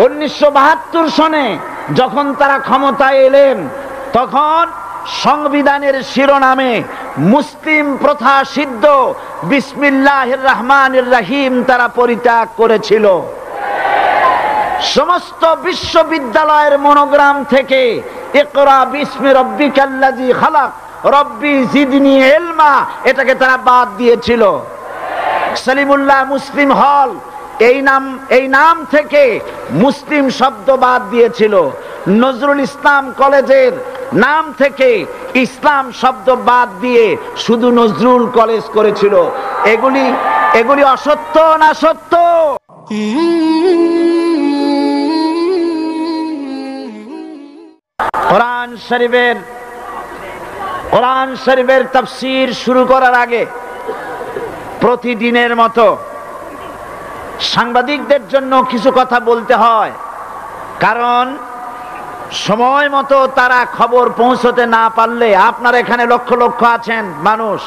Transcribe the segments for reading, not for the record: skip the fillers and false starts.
1972 সনে যখন তারা ক্ষমতায় এলেন, তখন সংবিধানের শিরোনামে মুসলিম প্রথা সিদ্ধ বিসমিল্লাহির রহমানির রহিম তারা পরিত্যাগ করেছিল। সমস্ত বিশ্ববিদ্যালয়ের মনোগ্রাম থেকে ইকরা বিসমি রব্বিকাল্লাযী খালাক রব্বি জিদনি ইলমা এটাকে তারা বাদ দিয়েছিল। সলিমুল্লাহ মুসলিম হল এই নাম থেকে মুসলিম শব্দ বাদ দিয়েছিল। নজরুল ইসলাম কলেজের নাম থেকে ইসলাম শব্দ বাদ দিয়ে শুধু নজরুল কলেজ করেছিল। এগুলি অসত্য না সত্য? কোরআন শরীফের তাফসীর শুরু করার আগে প্রতিদিনের মতো সাংবাদিকদের জন্য কিছু কথা বলতে হয়, কারণ সময় মতো তারা খবর পৌঁছতে না পারলে, আপনারা এখানে লক্ষ লক্ষ আছেন মানুষ,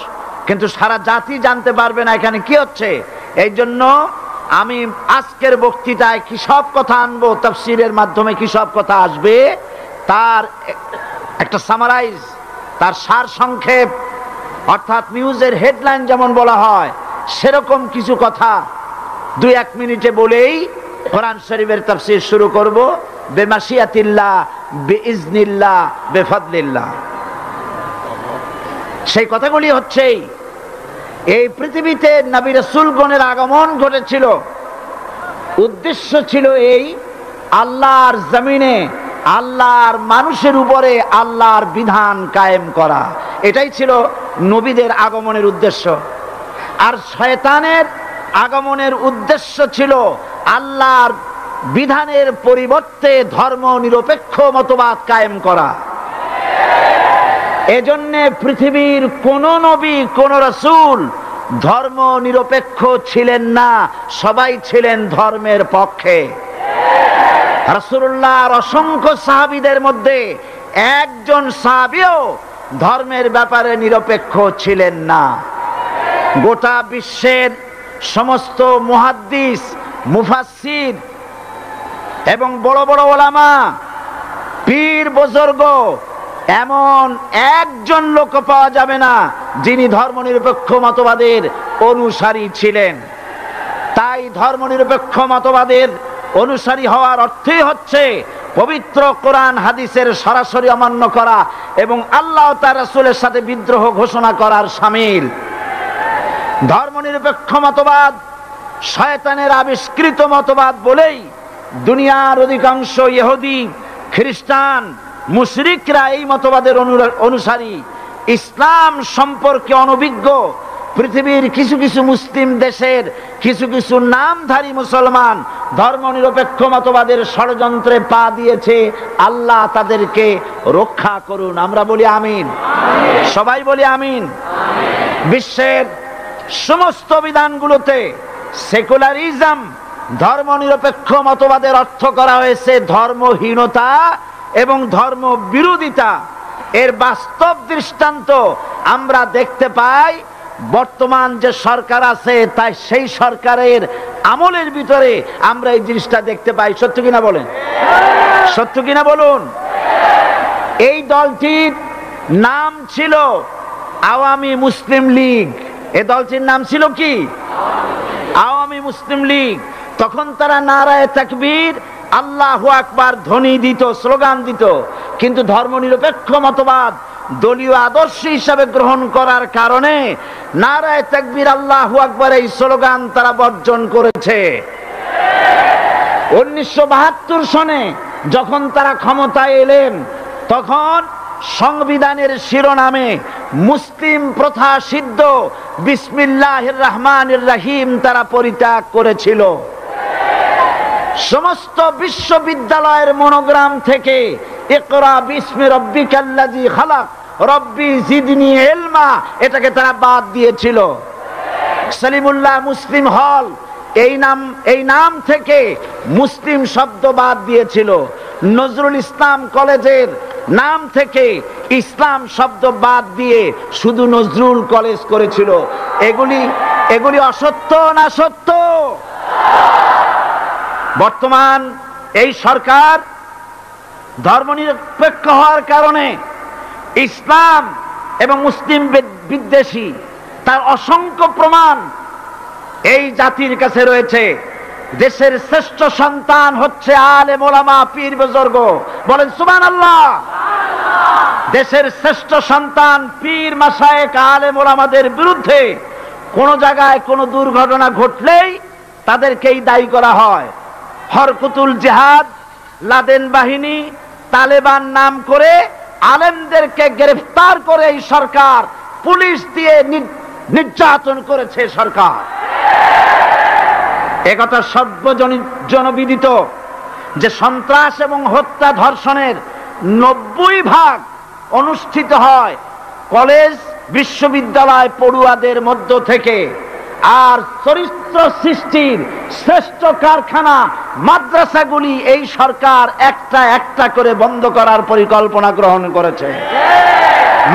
কিন্তু সারা জাতি জানতে পারবে না এখানে কি হচ্ছে। এই জন্য আমি আজকের বক্তৃতায় কি সব কথা আনবো, তাফসীরের মাধ্যমে কি সব কথা আসবে, তার একটা সামারাইজ, তার সার সংক্ষেপ, অর্থাৎ নিউজের হেডলাইন যেমন বলা হয় সেরকম কিছু কথা 2-1 মিনিটে বলেই কোরআন শরীফের তাফসীর শুরু করব। বেমাশিয়াতিল্লাহ, বিইজনিল্লাহ, বেফাদলিল্লাহ। সেই কথাগুলি হচ্ছে, এই পৃথিবীতে নবী রাসূলগণের আগমন ঘটেছিল, উদ্দেশ্য ছিল এই আল্লাহর জমিনে আল্লাহর মানুষের উপরে আল্লাহর বিধান কায়েম করা। এটাই ছিল নবীদের আগমনের উদ্দেশ্য। আর শয়তানের আগমনের উদ্দেশ্য ছিল আল্লাহর বিধানের পরিবর্তে ধর্ম নিরপেক্ষ মতবাদ কায়েম করা। এজন্যে পৃথিবীর কোন নবী, কোন রাসূল ধর্ম নিরপেক্ষ ছিলেন না, সবাই ছিলেন ধর্মের পক্ষে। রাসূলুল্লাহর অসংখ্য সাহাবীদের মধ্যে একজন সাহাবীও ধর্মের ব্যাপারে নিরপেক্ষ ছিলেন না। গোটা বিশ্বের সমস্ত মুহাদ্দিস, মুফাসসির এবং বড় বড় ওলামা, পীর বুজুর্গ, এমন একজন লোক পাওয়া যাবে না যিনি ধর্মনিরপেক্ষ মতবাদের অনুসারী ছিলেন। তাই ধর্মনিরপেক্ষ মতবাদের অনুসারী হওয়ার অর্থই হচ্ছে পবিত্র কোরআন হাদিসের সরাসরি অমান্য করা এবং আল্লাহ ও তার রাসূলের সাথে বিদ্রোহ ঘোষণা করার শামিল। ধর্মনিরপেক্ষ মতবাদ শয়তানের আবিষ্কৃত মতবাদ বলেই দুনিয়ার অধিকাংশ ইহুদি, খ্রিস্টান, মুশরিকরা এই মতবাদের অনুসারী। ইসলাম সম্পর্কে অনভিজ্ঞ পৃথিবীর কিছু কিছু মুসলিম দেশের কিছু কিছু নামধারী মুসলমান ধর্মনিরপেক্ষ মতবাদের ষড়যন্ত্রে পা দিয়েছে। আল্লাহ তাদেরকে রক্ষা করুন। আমরা বলি আমিন, সবাই বলি আমিন। বিশ্বের সমস্ত বিধানগুলোতে সেকুলারিজম, ধর্মনিরপেক্ষ মতবাদের অর্থ করা হয়েছে ধর্মহীনতা এবং ধর্ম বিরোধিতা। এর বাস্তব দৃষ্টান্ত আমরা দেখতে পাই বর্তমান যে সরকার আছে, তাই সেই সরকারের আমলের ভিতরে আমরা এই জিনিসটা দেখতে পাই। সত্য কিনা বলেন? সত্য কিনা বলুন? এই দলটির নাম ছিল আওয়ামী মুসলিম লীগ। এই দলটির নাম ছিল কি? আওয়ামী মুসলিম লীগ। তখন তারা নারায়ে তাকবীর, আল্লাহু আকবার ধ্বনি দিত, স্লোগান দিত, কিন্তু ধর্মনিরপেক্ষ মতবাদ দলীয় আদর্শ হিসাবে গ্রহণ করার কারণে নারায়ে তাকবীর, আল্লাহু আকবার এই স্লোগান তারা বর্জন করেছে। 1972 সনে যখন তারা ক্ষমতায় এলেন, তখন সংবিধানের শিরোনামে মুসলিম প্রথা সিদ্ধ বিসমিল্লাহির রহমানির রহিম তারা পরিত্যাগ করেছিল। সমস্ত বিশ্ববিদ্যালয়ের মনোগ্রাম থেকে ইকরা বিসমি রব্বিকাল্লাযী খালাক রব্বি জিদনি ইলমা এটাকে তারা বাদ দিয়েছিল। সলিমুল্লাহ মুসলিম হল এই নাম থেকে মুসলিম শব্দ বাদ দিয়েছিল। নজরুল ইসলাম কলেজের নাম থেকে ইসলাম শব্দ বাদ দিয়ে শুধু নজরুল কলেজ করেছিল। এগুলি অসত্য না সত্য? বর্তমান এই সরকার ধর্মনিরপেক্ষ হওয়ার কারণে ইসলাম এবং মুসলিম বিদ্বেষী তার অসংখ্য প্রমাণ এই জাতির কাছে রয়েছে। দেশের শ্রেষ্ঠ সন্তান হচ্ছে আলেম ওলামা পীর বুজুর্গ, বলেন সুবহানাল্লাহ। দেশের শ্রেষ্ঠ সন্তান পীর মাশায়েখ আলেম ওলামাদের বিরুদ্ধে কোন জায়গায় কোনো দুর্ঘটনা ঘটলেই তাদেরকেই দায়ী করা হয়। হরকুতুল জিহাদ, লাদেন বাহিনী, তালেবান নাম করে আলেমদেরকে গ্রেফতার করে এই সরকার পুলিশ দিয়ে নির্যাতন করেছে সরকার। একথা সর্বজনবিদিত যে সন্ত্রাস এবং হত্যা ধর্ষণের 90% অনুষ্ঠিত হয় কলেজ বিশ্ববিদ্যালয় পড়ুয়াদের মধ্য থেকে। আর চরিত্র সৃষ্টির শ্রেষ্ঠ কারখানা মাদ্রাসাগুলি এই সরকার একটা একটা করে বন্ধ করার পরিকল্পনা গ্রহণ করেছে।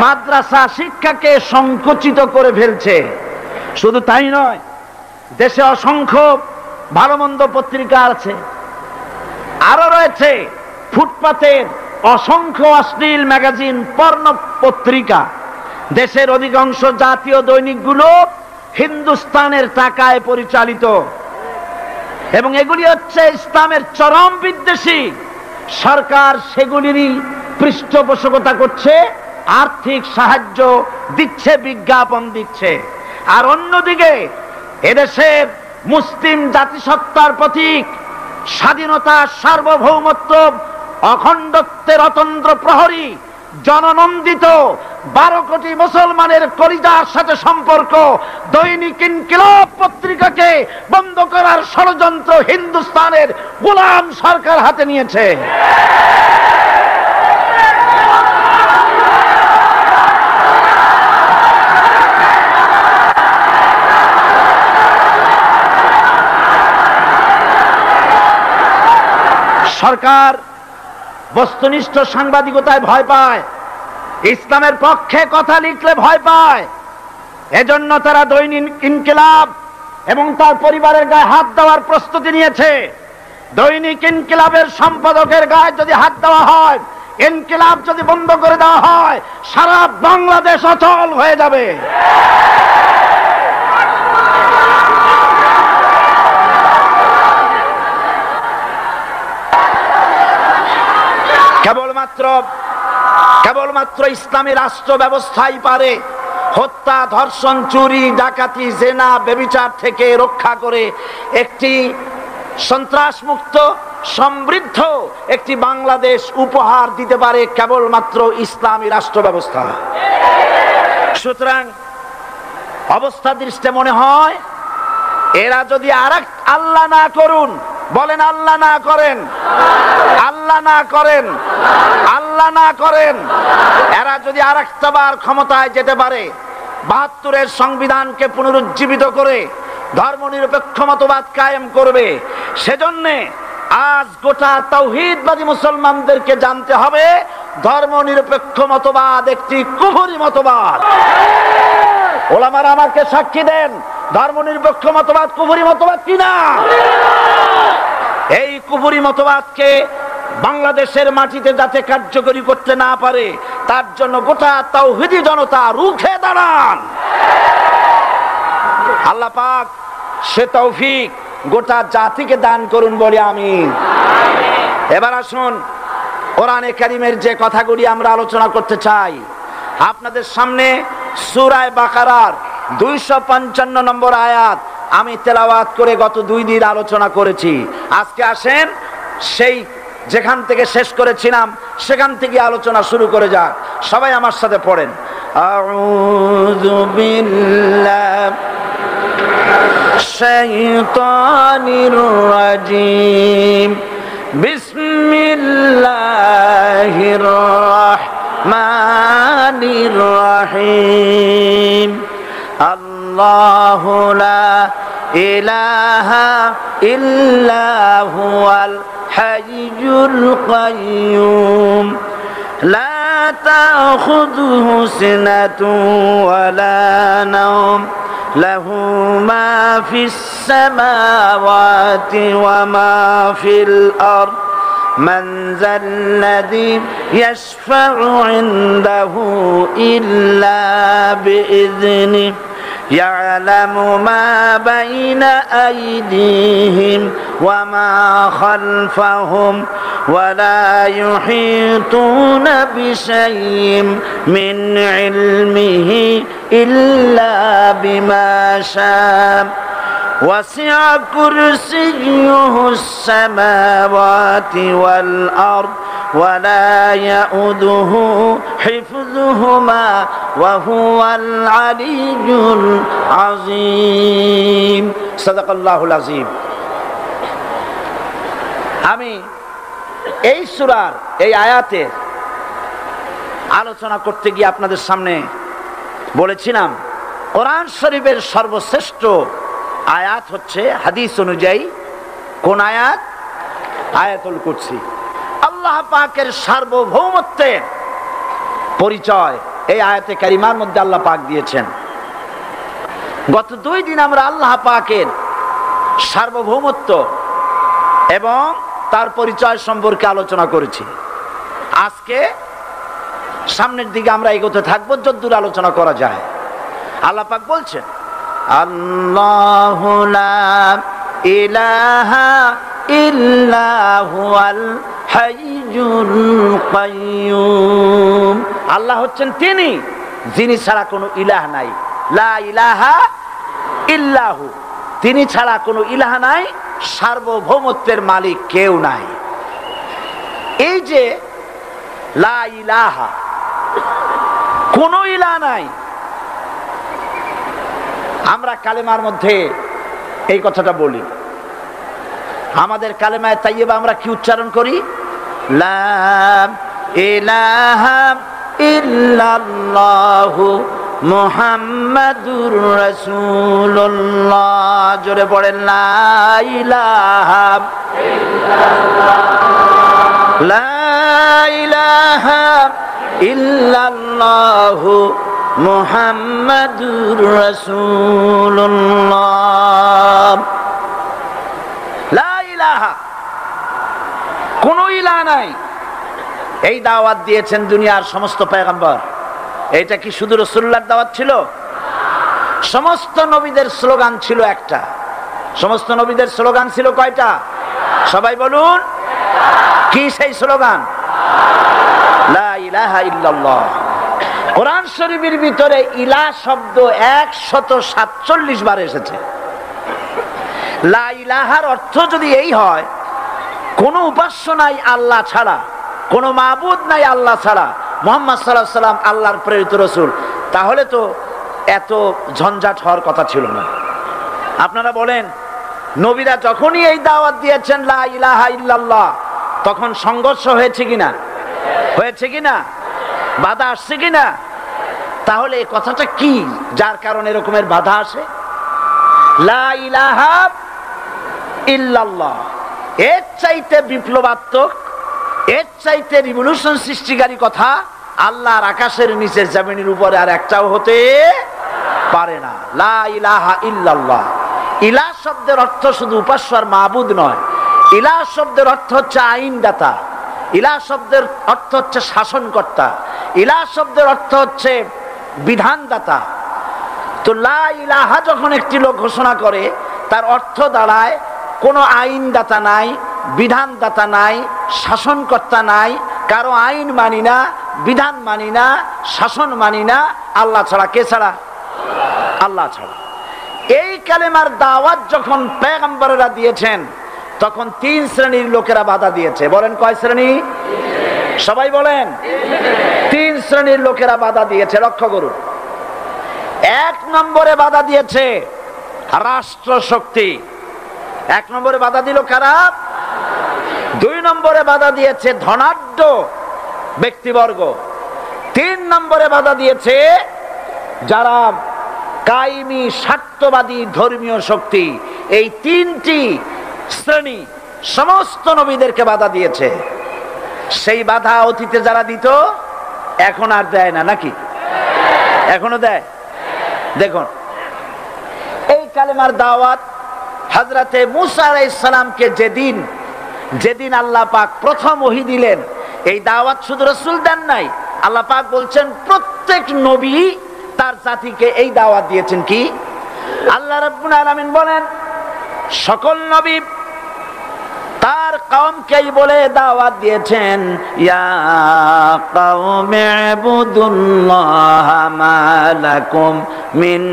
মাদ্রাসা শিক্ষাকে সংকুচিত করে ফেলছে। শুধু তাই নয়, দেশে অসংখ্য ভালো মন্দ পত্রিকা আছে, আরো রয়েছে ফুটপাতের অসংখ্য অশ্লীল ম্যাগাজিন, পর্ণ পত্রিকা। দেশের অধিকাংশ জাতীয় দৈনিকগুলো হিন্দুস্তানের টাকায় পরিচালিত এবং এগুলি হচ্ছে ইসলামের চরম বিদ্বেষী। সরকার সেগুলিরই পৃষ্ঠপোষকতা করছে, আর্থিক সাহায্য দিচ্ছে, বিজ্ঞাপন দিচ্ছে। আর অন্যদিকে এদেশের মুসলিম জাতিসত্তার প্রতীক, স্বাধীনতা, সার্বভৌমত্ব, অখণ্ডত্বের অতন্ত্র প্রহরী, জননন্দিত 12 কোটি মুসলমানের কলিজার সাথে সম্পর্ক দৈনিক ইনকিলাব পত্রিকাকে বন্ধ করার ষড়যন্ত্র হিন্দুস্তানের গোলাম সরকার হাতে নিয়েছে। সরকার বস্তুনিষ্ঠ সাংবাদিকতায় ভয় পায়, ইসলামের পক্ষে কথা লিখলে ভয় পায়। এজন্য তারা দৈনিক ইনকিলাব এবং তার পরিবারের গায়ে হাত দেওয়ার প্রস্তুতি নিয়েছে। দৈনিক ইনকিলাবের সম্পাদকের গায়ে যদি হাত দেওয়া হয়, ইনকিলাব যদি বন্ধ করে দেওয়া হয়, সারা বাংলাদেশ অচল হয়ে যাবে। কেবলমাত্র ইসলামী রাষ্ট্র ব্যবস্থাই পারে হত্যা, ধর্ষণ, চুরি, ডাকাতি, জেনা, ব্যভিচার থেকে রক্ষা করে একটি সন্ত্রাস মুক্ত সমৃদ্ধ একটি বাংলাদেশ উপহার দিতে পারে কেবলমাত্র ইসলামী রাষ্ট্র ব্যবস্থা। সুতরাং অবস্থা দৃষ্টে মনে হয় এরা যদি আরেক আল্লাহ না করুন, বলেন আল্লাহ না করেন, আল্লাহ না করেন, আল্লাহ না করেন, এরা যদি আরেকটাবার ক্ষমতায় যেতে পারে, ৭২-এর সংবিধানকে পুনরুজ্জীবিত করে ধর্মনিরপেক্ষ মতবাদ কায়েম করবে, সেজন্য আজ গোটা তাওহীদবাদী মুসলমানদেরকে জানতে হবে ধর্মনিরপেক্ষ মতবাদ একটি কুফরি মতবাদ। ওলামারা আমাকে সাক্ষী দেন, ধর্মনিরপেক্ষ মতবাদ কুফরি মতবাদ কিনা? এই কুফরি মতবাদকে বাংলাদেশের মাটিতে যাতে কার্যকরী করতে না পারে তার জন্য গোটা তাওহীদি জনতা রুখে দাঁড়ান। আল্লাহ পাক সে তৌফিক গোটা জাতিকে দান করুন বলে আমিন। এবার আসুন কোরআনে কারীমের যে কথাগুলি আমরা আলোচনা করতে চাই, আপনাদের সামনে সূরা বাকারার 255 নম্বর আয়াত আমি তেলাওয়াত করে গত 2 দিন আলোচনা করেছি। আজকে আসেন সেই যেখান থেকে শেষ করেছিলাম সেখান থেকে আলোচনা শুরু করে যাক। সবাই আমার সাথে পড়েন, আউযু বিল্লাহি শাইতানির রাজিম, বিসমিল্লাহির রাহমানির রাহিম। আল্লাহু লা ইলাহা ইল্লা হুয়াল হাইয়ুল কাইয়্যুম, লা তাখুযুহু সিনাতুন ওয়ালা নাওম, লাহু মা ফিস সামাওয়াতি ওয়া মা ফিল আরদ, মান যাল্লাযী ইয়াশফা'ু ইনদাহু ইল্লা বিইযনিহি ইয়ালামু মা বাইনা আইদিহিম ওয়া মা খালফাহুম ওয়া লা ইউহিতুনা বিশাইইন মিন ইলমিহি ইল্লা বিমা শা'a وسع كرسيه السماوات والأرض ولا يؤوده حفظهما وهو العلي العظيم صدق الله العظيم আমি এই সূরার এই আয়াতের আলোচনা করতে গিয়ে আপনাদের সামনে বলেছিলাম কোরআন শরীফের সর্বশ্রেষ্ঠ আয়াত হচ্ছে হাদিস অনুযায়ী কোন আয়াত? আয়াতুল কুরসি। আল্লাহ পাকের সার্বভৌমত্বের পরিচয় এই আয়াতে কারিমার মধ্যে আল্লাহ পাক দিয়েছেন। গত 2 দিন আমরা আল্লাহ পাকের সার্বভৌমত্ব এবং তার পরিচয় সম্পর্কে আলোচনা করেছি। আজকে সামনের দিকে আমরা এগোতে থাকবো যতদূর আলোচনা করা যায়। আল্লাহ পাক বলছেন আল্লাহু লা ইলাহা ইল্লা হুয়াল হাইয়ুল কাইয়্যুম। আল্লাহ হচ্ছেন তিনি যিনি ছাড়া কোনো ইলাহ নাই। লা ইলাহা ইল্লাহু, তিনি ছাড়া কোনো ইলাহ নাই, সার্বভৌমত্বের মালিক কেউ নাই। এই যে লা ইলাহা, কোনো ইলাহ নাই, আমরা কালেমার মধ্যে এই কথাটা বলি। আমাদের কালেমায়ে তাইয়্যিবা আমরা কি উচ্চারণ করি? লা ইলাহা ইল্লাল্লাহু মুহাম্মাদুর রাসূলুল্লাহ। জোরে পড়েন লা ইলাহা ইল্লাল্লাহ, লা ইলাহা ইল্লাল্লাহু মুহাম্মাদুর রাসূলুল্লাহ। লা ইলাহা, কোনো ইলাহ নাই। এই দাওয়াত দিয়েছেন দুনিয়ার সমস্ত পয়গম্বর। এটা কি শুধু রাসূলুল্লাহর দাওয়াত ছিল? সমস্ত নবীদের স্লোগান ছিল একটা। সমস্ত নবীদের স্লোগান ছিল কয়টা? সবাই বলুন, কি সেই স্লোগান? লা ইলাহা ইল্লাল্লাহ। কোরআন শরীফের ভিতরে ইলাহ শব্দ 147 বার এসেছে। লা ইলাহার অর্থ যদি এই হয়, কোনো উপাস্য নাই আল্লাহ ছাড়া, কোনো মাবুদ নাই আল্লাহ ছাড়া, মুহাম্মদ সাল্লাল্লাহু আলাইহি সাল্লাম আল্লাহর প্রেরিত রাসূল, তাহলে তো এত ঝঞ্ঝাট হওয়ার কথা ছিল না। আপনারা বলেন, নবীরা যখনই এই দাওয়াত দিয়েছেন লা ইলাহা ইল্লাল্লাহ, তখন সংঘর্ষ হয়েছে কিনা? হয়েছে কিনা? বাধা আসছে কিনা? তাহলে এই কথাটা কি যার কারণে এরকমের বাধা আসে? লা ইলাহা ইল্লাল্লাহ, এর চাইতে বিপ্লবাত্মক, এর চাইতে রিভলিউশন সৃষ্টিকারী কথা আল্লাহর আকাশের নিচে জমিনের উপরে আর একটাও হতে পারে না। লা ইলাহা ইল্লাল্লাহ। ইলাহ শব্দের অর্থ শুধু উপাস্য আর মাবুদ নয়। ইলাহ শব্দের অর্থ হচ্ছে আইনদাতা, ইলাহ শব্দের অর্থ হচ্ছে শাসনকর্তা, ইলাহ শব্দের অর্থ হচ্ছে বিধানদাতা। তো লা ইলাহা যখন একটি লোক ঘোষণা করে, তার অর্থ দাঁড়ায় কোনো আইনদাতা নাই, বিধানদাতা নাই, শাসনকর্তা নাই, কারো আইন মানি না, বিধান মানি না, শাসন মানি না, আল্লাহ ছাড়া। কে ছাড়া? আল্লাহ ছাড়া। এই কালেমার দাওয়াত যখন পয়গম্বরেরা দিয়েছেন, তখন 3 শ্রেণীর লোকেরা বাধা দিয়েছে। বলেন কয় শ্রেণী? সবাই বলেন। 3 শ্রেণীর লোকেরা বাধা দিয়েছে। লক্ষ্য করুন। 1 নম্বরে বাধা দিয়েছে রাষ্ট্র শক্তি। 1 নম্বরে বাধা দিল কারা? 2 নম্বরে বাধা দিয়েছে ধনাঢ্য ব্যক্তিবর্গ। 3 নম্বরে বাধা দিয়েছে যারা কায়েমি স্বার্থবাদী ধর্মীয় শক্তি। এই 3টি শ্রেণী সমস্ত নবীদেরকে বাধা দিয়েছে। সেই বাধা অতীতে যারা দিত, এখন আর দেয় না নাকি? এখনো দেয়। দেখুন, এই কালেমার দাওয়াত হযরতে মূসা আলাইহিস সালামকে যেদিন যেদিন আল্লাহ পাক প্রথম ওহী দিলেন, এই দাওয়াত শুধু রাসূল দেন নাই, আল্লাহ পাক বলছেন প্রত্যেক নবী তার জাতিকে এই দাওয়াত দিয়েছেন। কি? আল্লাহ রাব্বুল আলামিন বলেন সকল নবী তার কওমকেই বলে দাওয়াত দিয়েছেন, ইয়া কওমি ইবুদুল্লাহা মা লাকুম মিন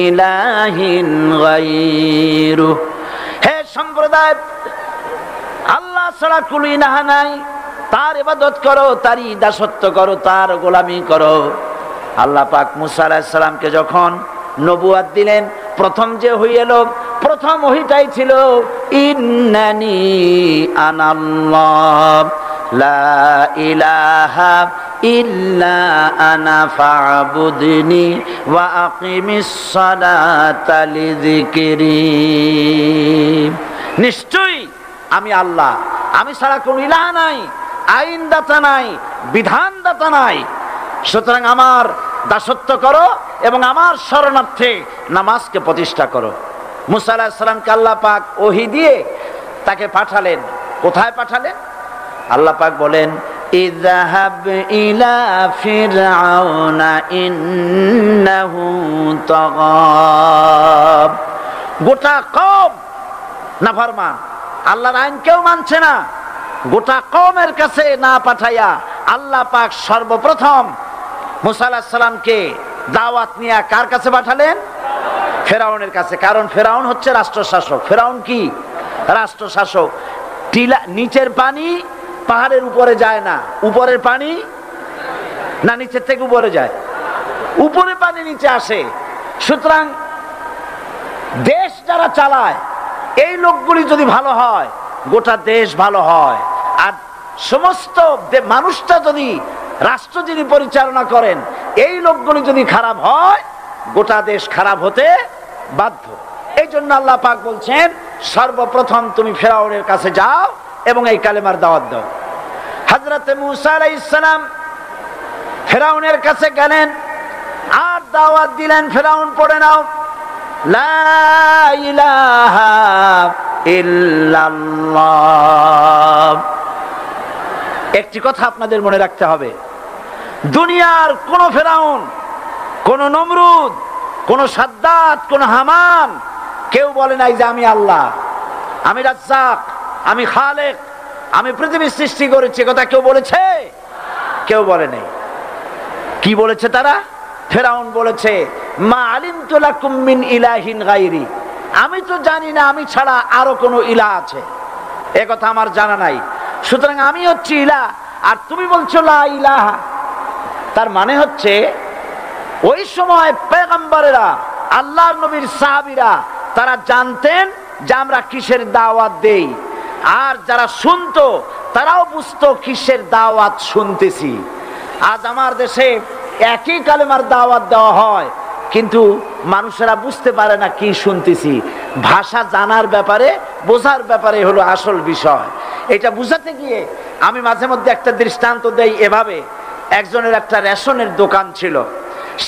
ইলাহিন গায়রু। হে সম্প্রদায়, আল্লাহ ছাড়া কোনো ইলাহ নাই, তার ইবাদত করো, তারই দাসত্ব করো, তার গোলামি করো। আল্লাহ পাক মুসা আলাইহিস সালামকে যখন নবুয়ত দিলেন, প্রথম যে ওহী এলো, প্রথম ওহীটাই ছিল ইন্নানি আনাল্লাহ লা ইলাহা ইল্লা আনা ফা'বুদনি ওয়া আকিমিস সালাতা লিযিকরি। নিশ্চয়ই আমি আল্লাহ, আমি ছাড়া কোনো ইলাহ নাই, আইনদাতা নাই, বিধানদাতা নাই, সুতরাং আমার দাসত্ব করো এবং আমার শরণার্থে নামাজকে প্রতিষ্ঠা করো। মুসা আলাইহিস সালামকে আল্লাহ পাক ওহী দিয়ে তাকে পাঠালেন। কোথায় পাঠালেন? আল্লাহ পাক বলেন ইযহাব ইলা ফিরআউনা ইন্নাহু তাগা। গোটা কওম নাফরমান, আল্লাহর আইন কেউ মানছে না। গোটা কওমের কাছে না পাঠাইয়া আল্লাহ পাক সর্বপ্রথম মুসা আলাইহিস সালামকে দাওয়াত নিয়ে কার কাছে পাঠালেন? ফেরাউনের কাছে। কারণ ফেরাউন হচ্ছে রাষ্ট্রশাসক। ফেরাউন কি? রাষ্ট্রশাসক। টিলা, নিচের পানি পাহাড়ের উপরে যায় না, উপরের পানি না নিচের থেকে উপরে যায়, উপরে পানি নিচে আসে। সুতরাং দেশ যারা চালায় এই লোকগুলি যদি ভালো হয়, গোটা দেশ ভালো হয়। আর সমস্ত মানুষটা যদি, রাষ্ট্র যিনি পরিচালনা করেন, এই লোকগুলি যদি খারাপ হয়, গোটা দেশ খারাপ হতে বাধ্য। এই জন্য আল্লাহ পাক বলছেন সর্বপ্রথম তুমি ফেরাউনের কাছে যাও এবং এই কালেমার দাওয়াত দাও। হযরতে মুসা আলাইহিস সালাম ফেরাউনের কাছে গেলেন আর দাওয়াত দিলেন, ফেরাউন পড়ে নাও লা ইলাহা ইল্লাল্লাহ। একটি কথা আপনাদের মনে রাখতে হবে, দুনিয়ার কোন ফেরাউন, কোন নমরুদ, কোন সাদ্দাত, কোন হামান কেউ বলে নাই যে আমি আল্লাহ, আমি রাজ্জাক, আমি খালেক, আমি পৃথিবী সৃষ্টি করেছি। কথা কেউ বলেছে? কেউ বলে নাই। কি বলেছে তারা? ফেরাউন বলেছে মা আলিমতু লাকুম মিন ইলাহিন গায়রি, আমি তো জানি না আমি ছাড়া আরো কোনো ইলাহ আছে, এ কথা আমার জানা নাই, সুতরাং আমি হচ্ছি ইলাহ আর তুমি বলছো লা ইলাহা। তার মানে হচ্ছে ওই সময় পয়গম্বরেরা, আল্লাহর নবীর সাহাবীরা তারা জানতেন যে আমরা কিসের দাওয়াত দেই, আর যারা শুনতো তারাও বুঝতো কিসের দাওয়াত শুনতেছি। আজ আমার দেশে একই কালেমার দাওয়াত দেওয়া হয়, কিন্তু মানুষেরা বুঝতে পারে না কি শুনতেছি। ভাষা জানার ব্যাপারে, বোঝার ব্যাপারে হলো আসল বিষয়। এটা বুঝাতে গিয়ে আমি মাঝে মধ্যে একটা দৃষ্টান্ত দেই এভাবে। একজনের একটা রেশনের দোকান ছিল,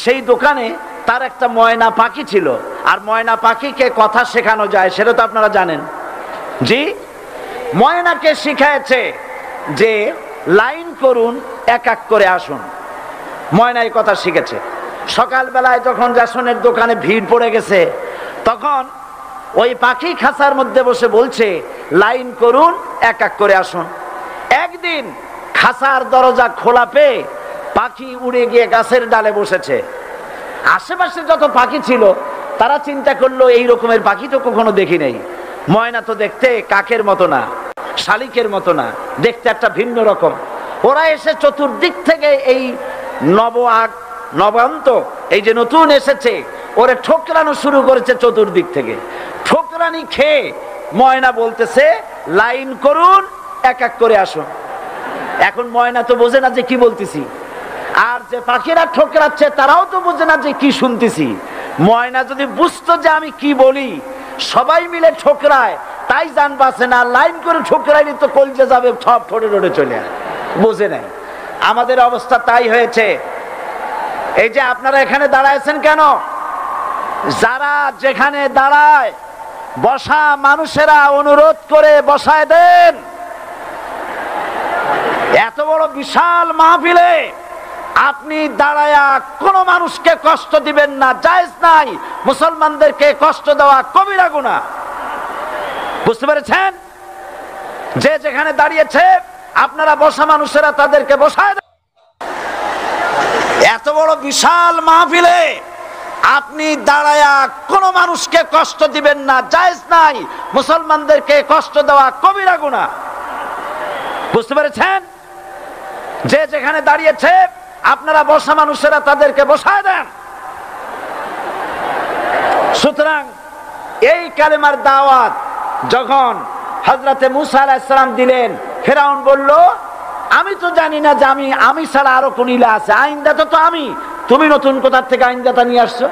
সেই দোকানে তার একটা ময়না পাখি ছিল। আর ময়না পাখিকে কথা শেখানো যায় সেটা তো আপনারা জানেন। জি, ময়নাকে শিখাইছে যে লাইন করুন, এক এক করে আসুন। ময়নাই কথা শিখেছে। সকালবেলায় যখন রেশনের দোকানে ভিড় পড়ে গেছে, তখন ওই পাখি খাঁচার মধ্যে বসে বলছে লাইন করুন, এক এক করে আসুন। একদিন খাঁচার দরজা খোলা পেয়ে পাখি উড়ে গিয়ে গাছের ডালে বসেছে। আশেপাশে যত পাখি ছিল তারা চিন্তা করলো এই রকমের পাখি তো কখনো দেখি নাই। ময়না তো দেখতে কাকের মতো না, শালিকের মতো না, দেখতে একটা ভিন্ন রকম। ওরা এসে চতুর্দিক থেকে এই নবান্ত, এই যে নতুন এসেছে, ওরে ঠোকরানো শুরু করেছে চতুর্দিক থেকে। ঠোকরানি খেয়ে ময়না বলতেছে লাইন করুন, এক এক করে আসুন। এখন ময়না তো বোঝে না যে কি বলতেছি, আর যে পাখিরা ঠোকরাচ্ছে তারাও তো বোঝে না যে কি শুনতেছি। ময়না যদি বুঝতো যে আমি কি বলি, সবাই মিলে ঠোকরায়, তাই জান বাঁচে না। লাইন করে ঠোকরাইনি তো কলজে যাবে, সব ঠোঁটে ঠোঁটে চলে আসে, বোঝে নাই। আমাদের অবস্থা তাই হয়েছে। এই যে আপনারা এখানে দাঁড়াইছেন কেন? যারা যেখানে দাঁড়ায় বসা মানুষেরা অনুরোধ করে বসায় দেন, এত বড় বিশাল মাহফিলে আপনি দাঁড়ায়া কোন মানুষকে কষ্ট দিবেন না, জায়েজ নাই। মুসলমানদেরকে কষ্ট দেওয়া কবিরা গুনাহ। বুঝতে পেরেছেন? যে যেখানে দাঁড়িয়েছে আপনারা বসা মানুষেরা তাদেরকে বসায় দেন। এত বড় বিশাল মাহফিলে আপনি দাঁড়ায়া কোন মানুষকে কষ্ট দিবেন না, জায়েজ নাই। মুসলমানদেরকে কষ্ট দেওয়া কবিরা গুনাহ। বুঝতে পেরেছেন? যে যেখানে দাঁড়িয়েছে আপনারা বসা মানুষেরা তাদেরকে বসায় দেন। সুতরাং এই কালেমার দাওয়াত যখন হযরতে মুসা আলাইহিস সালাম দিলেন, ফিরআউন বলল, আমি তো জানি না যে আমি ছাড়া আরো কোন ইলাহ আছে, আইনদাতা তো আমি, তুমি নতুন কোথা থেকে আইনদাতা নিয়ে আসছো?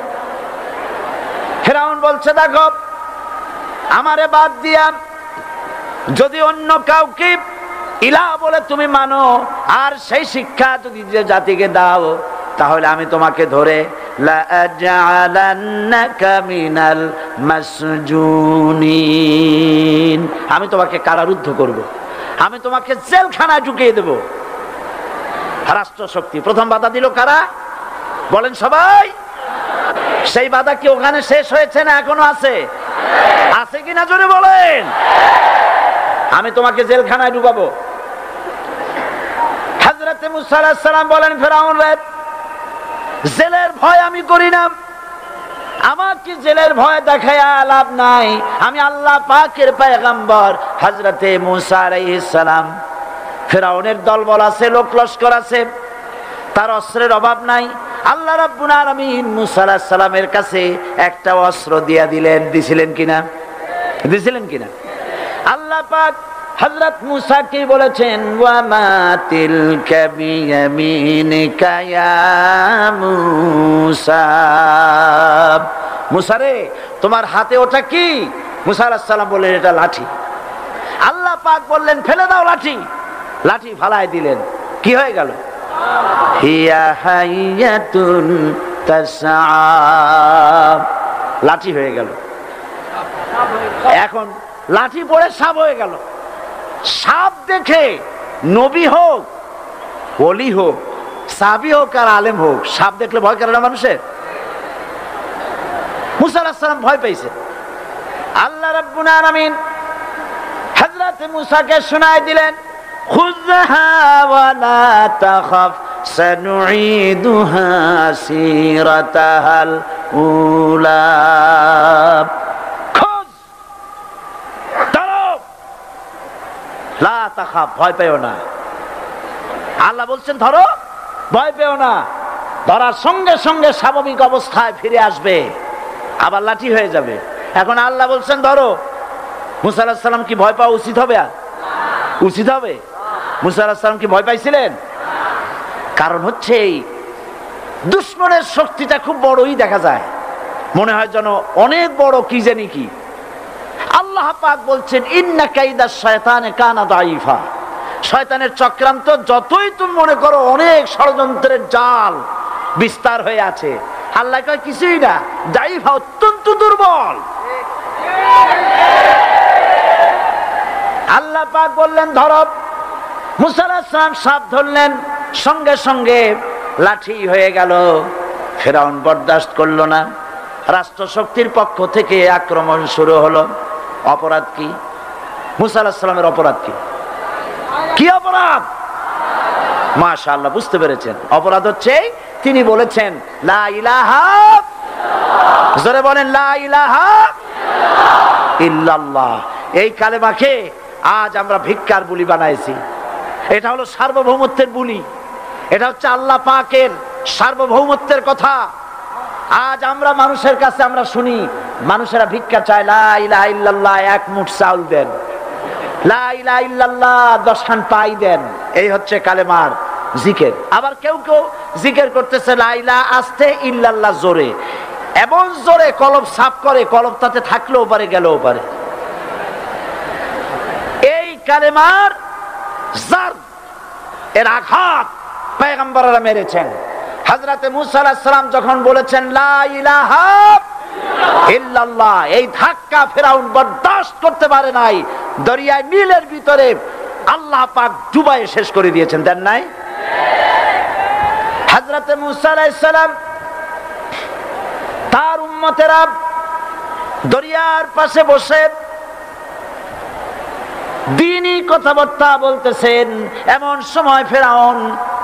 ফিরআউন বলছে, দেখো আমারে বাদ দিয়া যদি অন্য কাউকে ইলাহ বলে তুমি মানো আর সেই শিক্ষা যদি যে জাতিকে দাও, তাহলে আমি তোমাকে ধরে লাআজআলান্নাকা মিনাল মাসজুনিন, আমি তোমাকে কারারুদ্ধ করব, আমি তোমাকে জেলখানায় ঢুকিয়ে দেব। রাষ্ট্রশক্তি প্রথম বাধা দিল কারা? বলেন সবাই। সেই বাধা কি ওখানে শেষ হয়েছে না এখনো আছে? আছে কিনা জোরে বলেন। আমি তোমাকে জেলখানায় ঢুকাবো। হযরতে মুসা আলাইহিস সালাম বলেন, ফিরআউন রে, জেলের ভয় আমি করি না, আমার কি জেলের ভয় দেখায়া লাভ নাই। আমি আল্লাহ পাকের পয়গম্বর হযরতে মুসা আলাইহিস সালাম। ফিরআউনের দলবল আছে, লোক লস্কর আছে, তার অস্ত্রের অভাব নাই। আল্লাহ রাব্বুল আলামিন মুসা আলাইহিস সালামের কাছে একটা অস্ত্র দিয়া দিলেন। দিছিলেন কিনা? দিছিলেন কিনা? আল্লাহ পাক হযরত মুসা কি বলেছেন, ওয়া মা তিলকা বিয়ামিনিকা ইয়া মুসা, মুসা রে তোমার হাতে ওটা কি? মুসা আলাইহিস সালাম বললেন, এটা লাঠি। আল্লাহ পাক বললেন, ফেলে দাও লাঠি। লাঠি ফালায় দিলেন। কি হয়ে গেল? হিয়া হাইয়াতুন তাসআ, লাঠি হয়ে গেল। এখন লাঠি পড়ে সাপ হয়ে গেল। সাপ দেখে নবী হোক, ওলি হোক, সাহাবী হোক আর আলেম হোক, সাপ দেখলে ভয় করে না মানুষের? মুসা আলাইহিস সালাম ভয় পেয়েছে। আল্লাহ রাব্বুল আলামিন হযরত মুসাকে শোনায় দিলেন, খুযহা ওয়া লা তাখাফ সানুঈদুহা সিরাতাহাল উলা, লা তাখাফ, ভয় পেও না। আল্লাহ বলছেন ধরো, ভয় পেও না। ধরার সঙ্গে সঙ্গে স্বাভাবিক অবস্থায় ফিরে আসবে, আবার লাঠি হয়ে যাবে। এখন আল্লাহ বলছেন ধরো। মুসা আলাইহিস সালাম কি ভয় পাওয়া উচিত হবে? উচিত হবে? মুসা আলাইহিস সালাম কি ভয় পাইছিলেন? কারণ হচ্ছে এই দুশমনের শক্তিটা খুব বড়ই দেখা যায়, মনে হয় যেন অনেক বড়, কি জানি কি। আল্লাহ পাক বলছেন, ইন্না কাইদাশ শায়তানে কানা দাঈফা, শয়তানের চক্রান্ত যতই তুমি মনে করো অনেক ষড়যন্ত্রের জাল বিস্তার হয়ে আছে, আল্লাহ কয় কিছুই না, দাঈফা, অত্যন্ত দুর্বল। আল্লাহ পাক বললেন ধরো। মুসা আলাইহিস সালাম সাপ ধরলেন, সঙ্গে সঙ্গে লাঠি হয়ে গেল। ফিরআউন বরদাস্ত করলো না। রাষ্ট্রশক্তির পক্ষ থেকে আক্রমণ শুরু হলো। অপরাধ কি? মুসা আলাইহিস সালামের অপরাধ কি? কি অপরাধ? মাশাআল্লাহ, বুঝতে পেরেছেন। অপরাধ হচ্ছে তিনি বলেছেন লা ইলাহা, জোরে বলেন লা ইলাহা ইল্লাল্লাহ। এই কালেমাকে আজ আমরা ভিক্ষার বুলি বানাইছি। এটা হলো সার্বভৌমত্বের বুলি, এটা হচ্ছে আল্লাহ পাকের সার্বভৌমত্বের কথা। আজ আমরা মানুষের কাছে আমরা শুনি, মানুষেরা ভিক্ষা চায়, লা ইলাহা ইল্লাল্লাহ, এক মুঠ চাউল দেন, লা ইলাহা ইল্লাল্লাহ 10 খান পাই দেন। এই হচ্ছে কালেমার জিকির। আবার কেউ কেউ জিকির করতেছে লা ইলাহা আস্তে, ইল্লাল্লাহ জোরে, এমন জোরে কলব সাফ করে, কলব তাতে থাকলেও পারে গেলেও পারে। এই কালেমার জার, এর আঘাত পয়গম্বররা মেরেছেন। হযরতে মুসা আলাইহিস সালাম যখন বলেছেন লা ইলাহা ইল্লাল্লাহ, এই ধাক্কা ফিরআউন বরদাস্ত করতে পারে নাই। দরিয়ায় নীলের ভিতরে আল্লাহ পাক ডুবাইয়ে শেষ করে দিয়েছেন, দেন নাই? হযরতে মূসা আলাইহিস সালাম তার উম্মতেরা দরিয়ার পাশে বসে দ্বীনি কথাবার্তা বলতেছেন। এমন সময় ফেরাউন,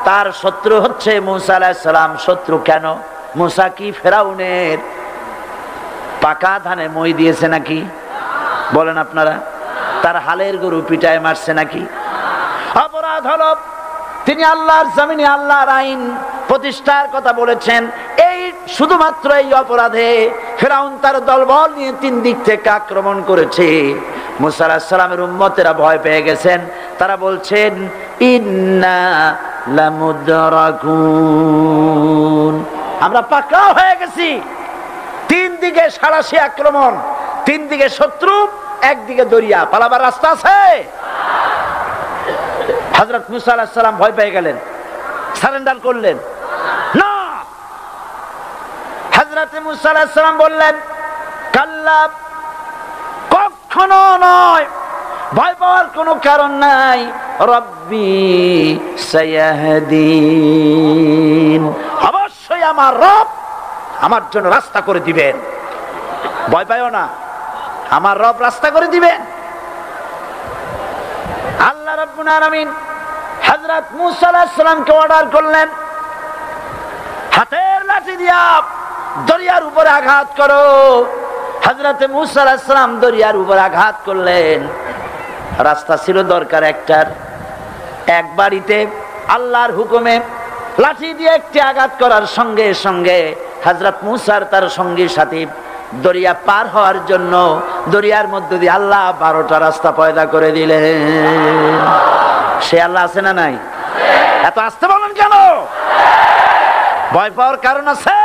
তার শত্রু হচ্ছে মূসা আলাইহিস সালাম। শত্রু কেন? মূসা কি ফেরাউনের পাকা ধানে মই দিয়েছে নাকি? বলেন আপনারা। তার হালের গরু পিটায় মারছে নাকি? অপরাধ হলো তিনি আল্লাহর জমিনে আল্লাহর আইন প্রতিষ্ঠার কথা বলেছেন। এই শুধুমাত্র এই অপরাধে ফেরাউন তার দলবল নিয়ে 3 দিক থেকে আক্রমণ করেছে। মূসা আলাইহিস সালামের উম্মতেরা ভয় পেয়ে গেছেন। তারা বলছেন ইন্না লামুদরাকুন, আমরা পাকড়াও হয়ে গেছি। 3 দিকে সাড়াশি আক্রমণ, 3 দিকে শত্রু, একদিকে দরিয়া, পালাবার রাস্তা আছে? হযরত মূসা আলাইহিস সালাম ভয় পেয়ে গেলেন, সারেন্ডার করলেন না। হযরত মূসা আলাইহিস সালাম বললেন কাল্লা, কখনো নয়, ভয় পাওয়ার কোনো কারণ নাই। রব্বি সায়াহদিন, অবশ্যই আমার রব আমার জন্য রাস্তা করে দিবেন। ভয় পাইও না, আমার রব রাস্তা করে দিবেন। আল্লাহ রাব্বুল আলামিন হযরত মূসা আলাইহিস সালামকে অর্ডার করলেন, হাতের লাঠি দিয়া দরিয়ার উপরে আঘাত করো। হযরত মূসা আলাইহিস সালাম দরিয়ার উপর আঘাত করলেন। রাস্তা ছিল দরকার একটার, এক বাড়িতে আল্লাহর হুকুমে লাঠি দিয়ে একটি আঘাত করার সঙ্গে সঙ্গে হযরত মূসার তার সঙ্গী সাথী দরিয়া পার হওয়ার জন্য দরিয়ার মধ্যে দিয়ে আল্লাহ 12টা রাস্তা পয়দা করে দিলেন। সে আল্লাহ আছে না নাই? এত আসতে বলেন কেন? ভয় পাওয়ার কারণ আছে?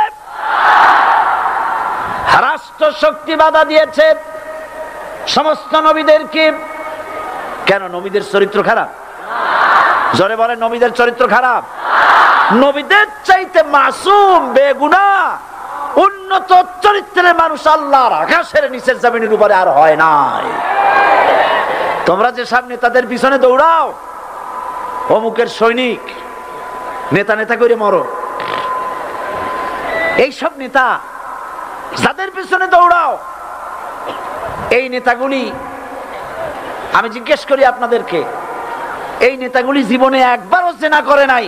রাষ্ট্র শক্তি বাধা দিয়েছে সমস্ত নবীদেরকে। কেন? নবীদের চরিত্র খারাপ? জোরে বলেন, নবীদের চরিত্র খারাপ? নবীদের চাইতে মাসুম বেগুনাহ উন্নত চরিত্রের মানুষ আল্লাহর আকাশের নিচের জমিনের উপরে আর হয় নাই। তোমরা যে সব নেতাদের পিছনে দৌড়াও, অমুকের সৈনিক, নেতা নেতা করে মরো, এইসব নেতা যাদের পিছনে দৌড়াও, এই নেতাগুলি, আমি জিজ্ঞেস করি আপনাদেরকে, এই নেতাগুলি জীবনে একবারও জেনা করে নাই।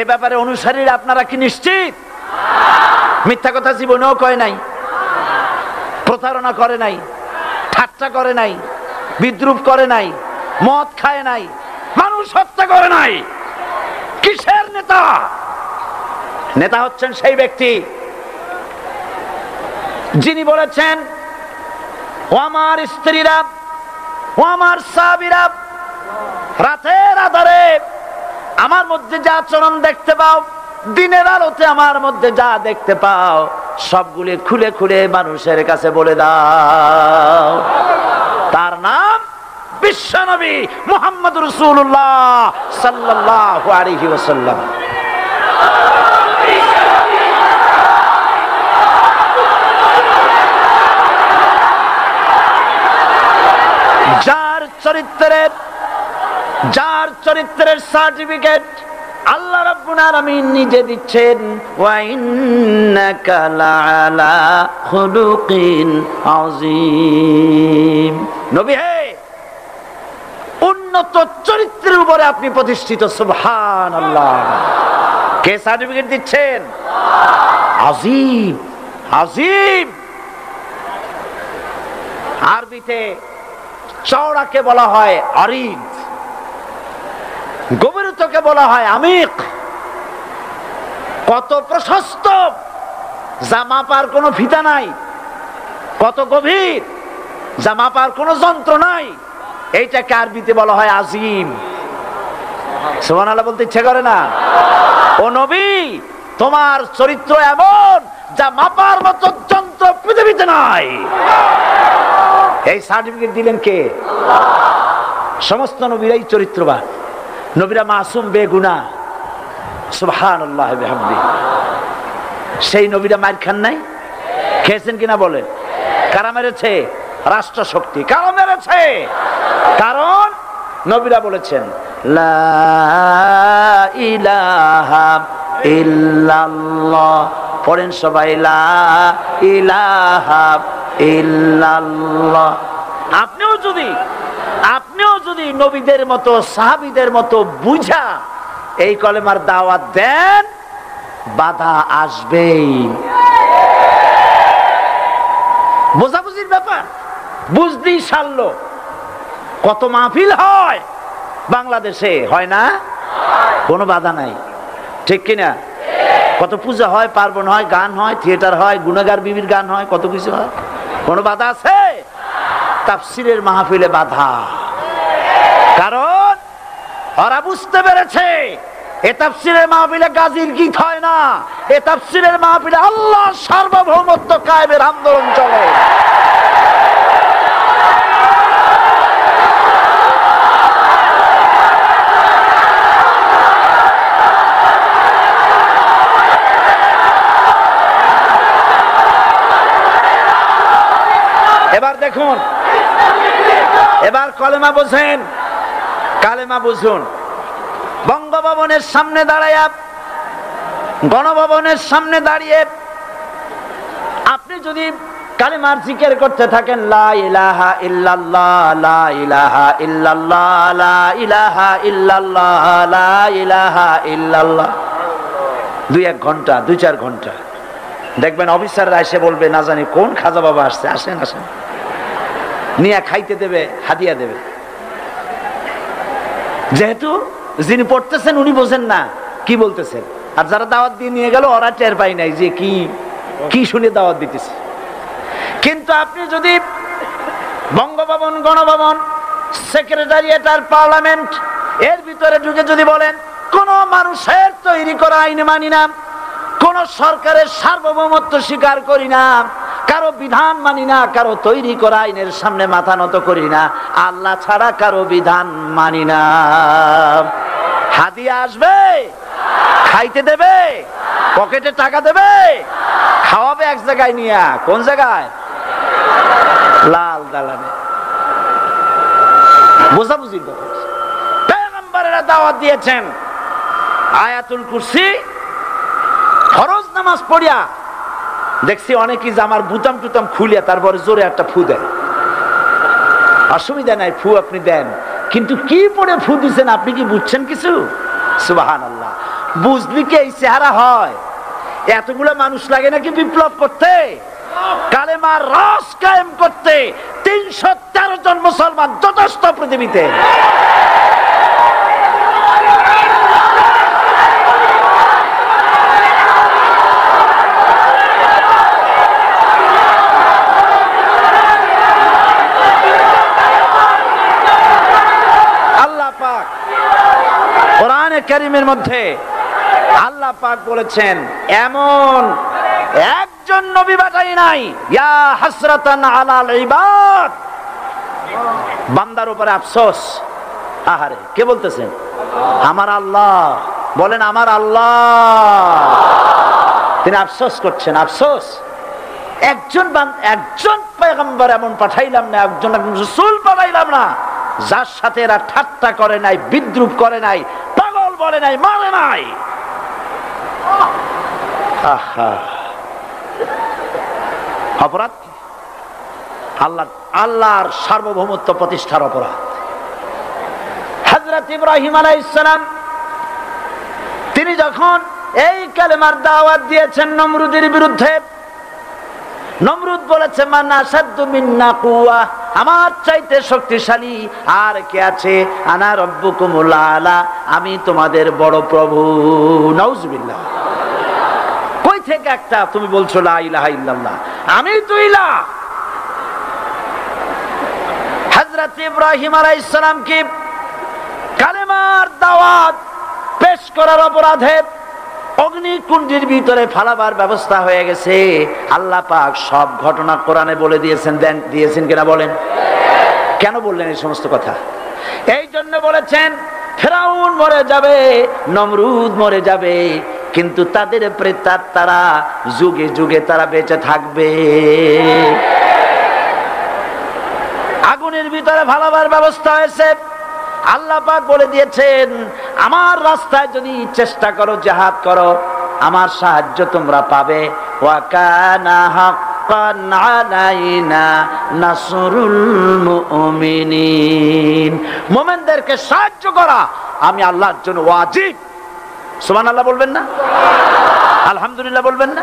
এ ব্যাপারে অনুসারীরা আপনারা কি নিশ্চিত? মিথ্যা কথা জীবনেও কয় নাই, প্রতারণা করে নাই, ঠাট্টা করে নাই, বিদ্রুপ করে নাই, মদ খায় নাই, মানুষ হত্যা করে নাই। কিসের নেতা? নেতা হচ্ছেন সেই ব্যক্তি যিনি বলেছেন, ও আমার স্ত্রীরা, ও আমার সাহাবীরা, রাতের আধারে আমার মধ্যে যা আচরণ দেখতে পাও, দিনের আলোতে আমার মধ্যে যা দেখতে পাও, সবগুলি খুলে খুলে মানুষের কাছে বলে দাও। তার নাম বিশ্বনবী মুহাম্মদ রাসূলুল্লাহ সাল্লাল্লাহু আলাইহি ওয়াসাল্লাম। যার চরিত্রের সার্টিফিকেট আল্লাহ রাব্বুল আলামিন নিজে দিচ্ছেন, ওয়া ইন্নাকা লাআলা খুলুকিন আযীম। নবী হে, উন্নত চরিত্রের উপরে আপনি প্রতিষ্ঠিত। সুবহানাল্লাহ। কে সার্টিফিকেট দিচ্ছেন? আযীম, আযীম। আরবিতে চওড়াকে বলা হয় আরিদ, গভীরতাকে বলা হয় আমিক। কত প্রশস্ত, যা মাপার কোনো ফিতা নাই। কত গভীর, যা মাপার কোনো যন্ত্র নাই। এইটাকে আরবিতে বলা হয় আজিম। সুবহানাল্লাহ বলতে ইচ্ছে করে না? ও নবী, তোমার চরিত্র এমন যা মাপার মতো যন্ত্র পৃথিবীতে নাই। এই সার্টিফিকেট দিলেন কে? সমস্ত নবীরাই চরিত্রবান, নবীরা মাসুম বেগুনাহ। সুবহানাল্লাহ বিহামদিহি। সেই নবীরা মার খান নাই? খেয়েছেন কিনা বলেন? কারা মেরেছে? রাষ্ট্র শক্তি। কারা মেরেছে? কারণ নবীরা বলেছেন লা ইলাহা ইল্লাল্লাহ। পড়েন সবাই লা ইলাহা ইল্লাল্লাহ। আপনিও যদি নবীদের মতো সাহাবীদের মতো বুঝা এই কলেমার দাওয়াত দেন, বাধা আসবেই। বোঝাবুঝির ব্যাপার, বুঝতেই সারলো। কত মাহফিল হয় বাংলাদেশে, হয় না? কোনো বাধা নাই, ঠিক কিনা? কত পূজা হয়, পার্বণ হয়, গান হয়, থিয়েটার হয়, গুণাগার বিবির গান হয়, কত কিছু হয়। কোনো বাধা আছে? তাফসীরের মাহফিলে বাধা। কারণ ওরা বুঝতে পেরেছে এ তাফসীরের মাহফিলে গাজীর গীত হয় না, এ তাফসীরের মাহফিলে আল্লাহর সার্বভৌমত্ব কায়েমের আন্দোলন চলে। এবার দেখুন, এবার কলেমা বোঝেন, কালেমা বুঝুন। বঙ্গভবনের সামনে দাঁড়াইয়া, গণভবনের সামনে দাঁড়িয়ে আপনি যদি কালেমার জিকির করতে থাকেন, লা ইলাহা ইল্লাল্লাহ, লা ইলাহা ইল্লাল্লাহ, লা ইলাহা ইল্লাল্লাহ, লা ইলাহা ইল্লাল্লাহ, 2-1 ঘন্টা, 2-4 ঘন্টা, দেখবেন অফিসাররা এসে বলবে না জানি কোন খাজা বাবা আসছে, আসেন আসেন, নিয়ে খাইতে দেবে, হাদিয়া দেবে। যেহেতু যিনি পড়তেছেন উনি বোঝেন না কি বলতেছেন, আর যারা দাওয়াত দিয়ে নিয়ে গেল ওরা টের পায় নাই যে কি কি শুনে দাওয়াত দিতেছে। কিন্তু আপনি যদি বঙ্গভবন, গণভবন, সেক্রেটারিয়েট আর পার্লামেন্ট এর ভিতরে ঢুকে যদি বলেন কোন মানুষের তৈরি করা আইন মানি না, কোন সরকারের সার্বভৌমত্ব স্বীকার করি না, কারো বিধান মানি না, কারো তৈরি করা আইনের সামনে মাথা নত করি না, আল্লাহ ছাড়া কারো বিধান মানি না, হাদিয়া আসবে, খাইতে দেবে, পকেটে টাকা দেবে, খাওয়াবে এক জায়গায় নিয়ে। কোন জায়গায়? লাল দালানে। বোঝাবুঝির ব্যাপার। পয়গম্বরেরা দাওয়াত দিয়েছেন আয়াতুল কুরসি ফরজ নামাজ পড়িয়া। দেখছি অনেকেই জামার বুতাম টুতাম খুলিয়া তারপরে জোরে একটা ফু দেন। অসুবিধা নাই, ফু আপনি দেন, কিন্তু কি পড়ে ফু দিচ্ছেন আপনি কি বুঝছেন কিছু? সুবহানাল্লাহ। বুঝলি কি এই চেহারা হয়? এতগুলো মানুষ লাগে নাকি বিপ্লব করতে, কালেমার রস কায়েম করতে? 313 জন মুসলমান যথেষ্ট পৃথিবীতে। কোরআনে কারীমের মধ্যে আল্লাহ পাক বলেছেন এমন একজন নবী পাঠাই নাই, ইয়া হাসরাতান আলাল ইবাদ, বান্দার উপরে আফসোস। আহারে, কে বলতেছেন? আমার আল্লাহ। বলেন আমার আল্লাহ। তিনি আফসোস করছেন, আফসোস। একজন পয়গম্বর এমন পাঠাইলাম না, একজন রাসূল পাঠাইলাম না যার সাথে এরা ঠাট্টা করে নাই, বিদ্রুপ করে নাই, পাগল বলে নাই, মারে নাই। অপরাধ আল্লাহর সার্বভৌমত্ব প্রতিষ্ঠার অপরাধ। হযরত ইব্রাহিম আলাইহিস সালাম তিনি যখন এই কালেমার দাওয়াত দিয়েছেন নমরুদের বিরুদ্ধে, নমরুদ বলেছে মান আসাদ্দু মিন্না কুওয়া, আমার চাইতে শক্তিশালী আর কে আছে? আনা রব্বুকুমুল আলা, আমি তোমাদের বড় প্রভু। নাউজুবিল্লাহ। কই থেকে একটা তুমি বলছো লা ইলাহা ইল্লাল্লাহ, আমি তো ইলাহ। হযরত ইব্রাহিম আলাইহিস সালাম কি কালেমার দাওয়াত পেশ করার অপরাধে অগ্নিকুণ্ডের ভিতরে ফালাবার ব্যবস্থা হয়ে গেছে। আল্লাহ পাক সব ঘটনা কোরআনে বলে দিয়েছেন কিনা বলেন? কেন বললেন এই সমস্ত কথা? এই জন্য বলেছেন ফেরাউন মরে যাবে, নমরুদ মরে যাবে, কিন্তু তাদের প্রেতাত্মারা যুগে যুগে তারা বেঁচে থাকবে। আগুনের ভিতরে ফালাবার ব্যবস্থা হয়েছে, আল্লাহ পাক বলে দিয়েছেন, আমার রাস্তায় যদি চেষ্টা করো, জিহাদ করো, আমার সাহায্য তোমরা পাবে। ওয়া কানা হাক্কান আলাইনা নাসরুল মুমিনিন, মুমিনদেরকে সাহায্য করা আমি আল্লাহর জন্য ওয়াজিব। সুবহানাল্লাহ বলবেন না? আলহামদুলিল্লাহ বলবেন না?